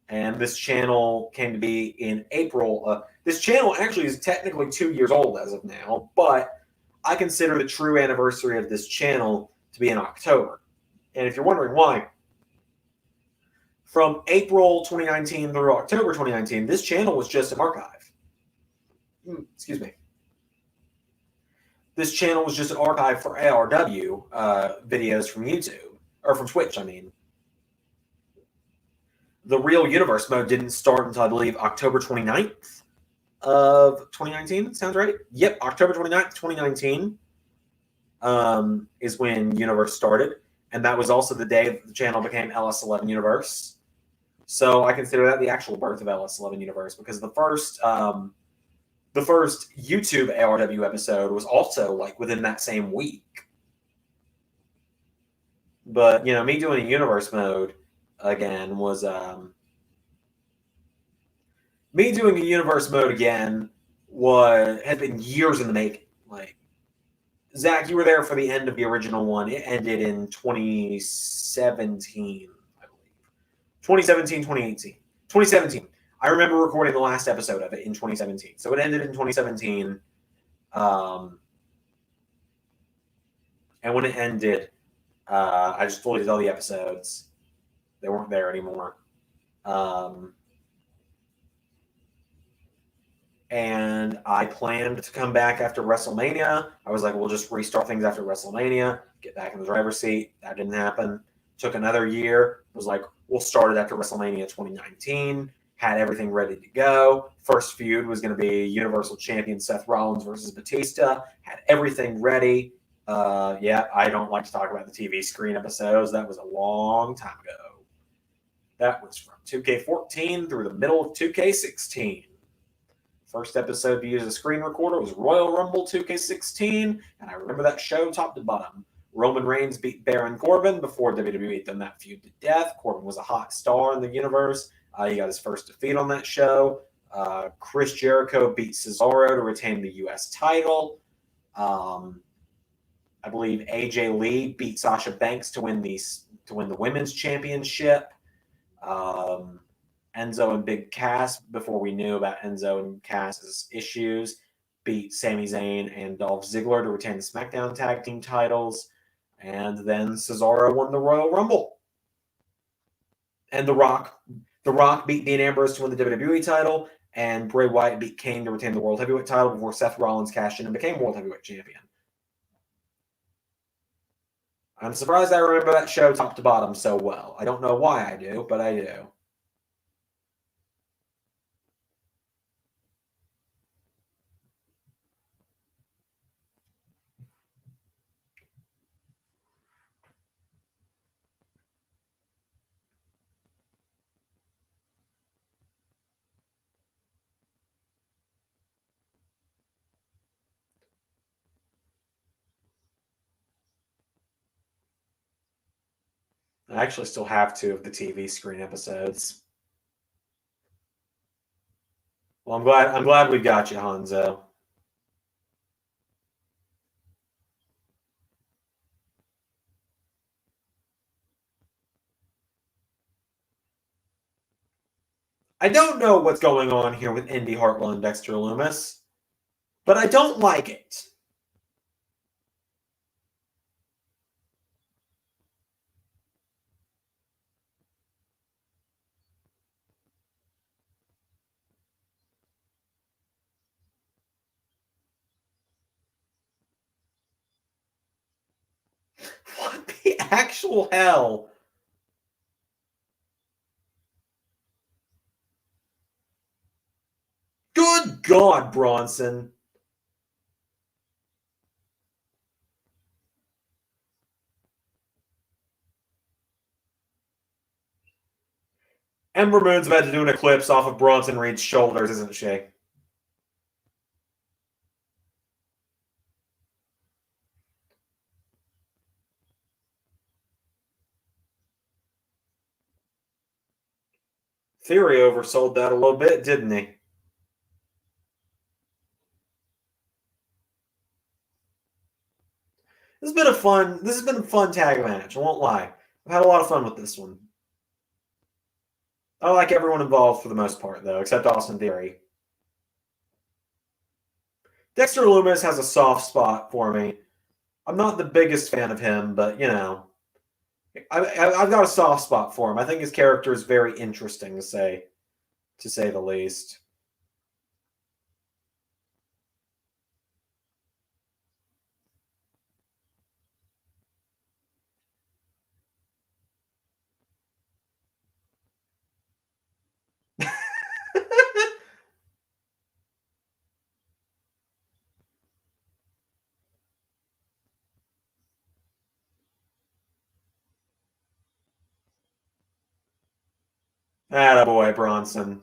And this channel came to be in April. This channel actually is technically 2 years old as of now, but I consider the true anniversary of this channel to be in October. And if you're wondering why, from April 2019 through October 2019, this channel was just an archive. Excuse me. This channel was just an archive for ARW videos from YouTube, or from Twitch, I mean. The real universe mode didn't start until, I believe, October 29th of 2019. Sounds right? Yep, October 29th, 2019 is when Universe started. And that was also the day that the channel became LS11 Universe. So I consider that the actual birth of LS11 Universe, because the first YouTube ARW episode was also like within that same week. But, me doing a Universe mode again was me doing a universe mode again had been years in the making. Like, Zach, you were there for the end of the original one. It ended in 2017, I believe. 2017, 2018. 2017. I remember recording the last episode of it in 2017. So it ended in 2017. And when it ended, I just deleted all the episodes. They weren't there anymore. And I planned to come back after WrestleMania. I was like, we'll just restart things after WrestleMania, get back in the driver's seat. That didn't happen. Took another year. Was like, we'll start it after WrestleMania 2019. Had everything ready to go. First feud was going to be Universal Champion Seth Rollins versus Batista. Had everything ready. I don't like to talk about the TV screen episodes. That was a long time ago. That was from 2K14 through the middle of 2K16. First episode to use a screen recorder was Royal Rumble 2K16, and I remember that show top to bottom. Roman Reigns beat Baron Corbin before WWE done that feud to death. Corbin was a hot star in the universe. He got his first defeat on that show. Chris Jericho beat Cesaro to retain the U.S. title. I believe AJ Lee beat Sasha Banks to win the women's championship. Enzo and Big Cass, before we knew about Enzo and Cass's issues, beat Sami Zayn and Dolph Ziggler to retain the SmackDown Tag Team titles. And then Cesaro won the Royal Rumble. And The Rock beat Dean Ambrose to win the WWE title. And Bray Wyatt beat Kane to retain the World Heavyweight title before Seth Rollins cashed in and became World Heavyweight Champion. I'm surprised I remember that show top to bottom so well. I don't know why I do, but I do. I actually still have 2 of the TV screen episodes. Well, I'm glad we got you, Hanzo. I don't know what's going on here with Indy Hartwell and Dexter Lumis, but I don't like it. What the actual hell? Good God, Bronson. Ember Moon's about to do an eclipse off of Bronson Reed's shoulders, isn't she? Theory oversold that a little bit, didn't he? This has been a has been a fun tag match. I won't lie. I've had a lot of fun with this one. I like everyone involved for the most part, though, except Austin Theory. Dexter Lumis has a soft spot for me. I'm not the biggest fan of him, but, you know, I've got a soft spot for him. I think his character is very interesting, to say the least. Attaboy, Bronson.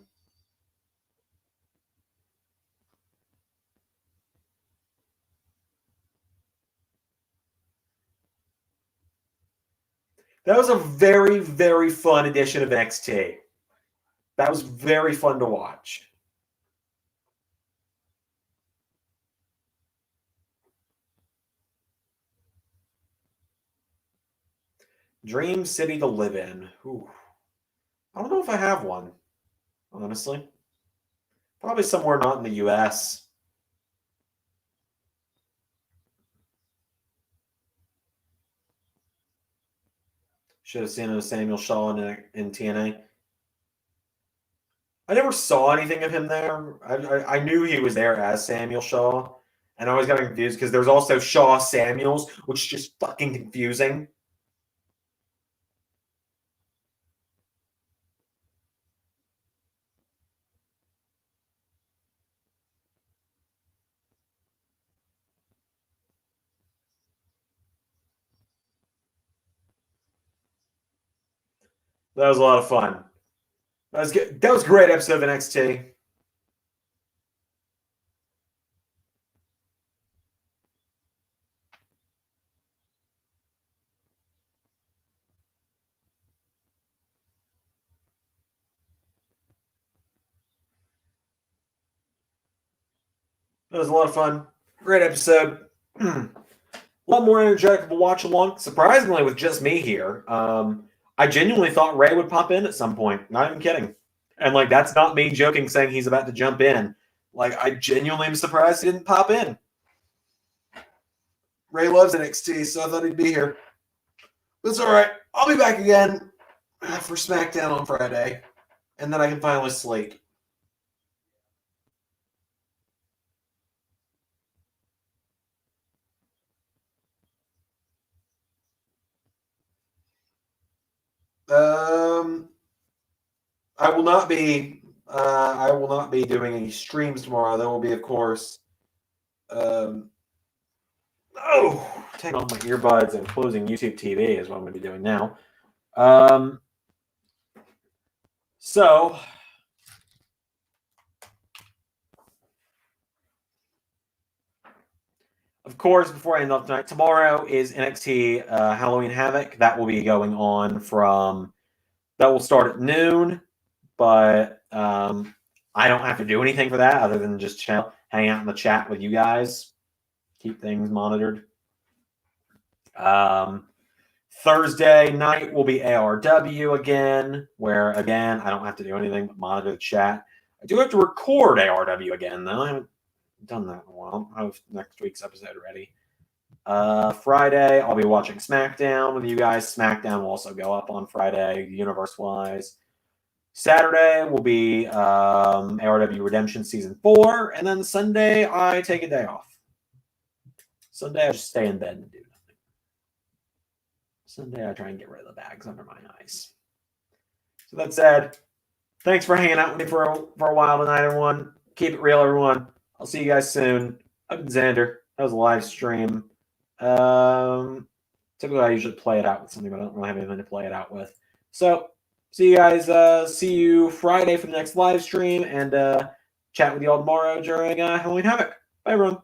That was a very, very fun edition of NXT. That was very fun to watch. Dream city to live in. Ooh. I don't know if I have one, honestly. Probably somewhere not in the U.S. Should have seen Samuel Shaw in TNA. I never saw anything of him there. I knew he was there as Samuel Shaw, and I always got confused because there's also Shaw Samuels, which is just fucking confusing. That was a lot of fun. That was good. That was a great episode of NXT. That was a lot of fun. Great episode. A lot more energetic of a watch along. Surprisingly, with just me here. I genuinely thought Ray would pop in at some point. Not even kidding. And like that's not me joking saying he's about to jump in. Like I genuinely am surprised he didn't pop in. Ray loves NXT, so I thought he'd be here. But it's alright. I'll be back again for SmackDown on Friday. And then I can finally sleep. I will not be doing any streams tomorrow. There will be, of course, taking off my earbuds and closing YouTube TV is what I'm going to be doing now. So of course, before I end off tonight, tomorrow is NXT Halloween Havoc. That will be going on that will start at noon, but I don't have to do anything for that other than just hang out in the chat with you guys, keep things monitored. Thursday night will be ARW again, where again I don't have to do anything but monitor the chat. I do have to record ARW again, though. I haven't done that in a while. I have next week's episode ready. Friday, I'll be watching SmackDown with you guys. SmackDown will also go up on Friday, universe-wise. Saturday will be ARW Redemption Season 4, and then Sunday, I take a day off. Sunday, I just stay in bed and do nothing. Sunday, I try and get rid of the bags under my eyes. So that said, thanks for hanging out with me for a while tonight, everyone. Keep it real, everyone. I'll see you guys soon. I've been Xander. That was a live stream. Typically, I usually play it out with something, but I don't really have anything to play it out with. So, see you guys. See you Friday for the next live stream, and chat with you all tomorrow during Halloween Havoc. Bye, everyone.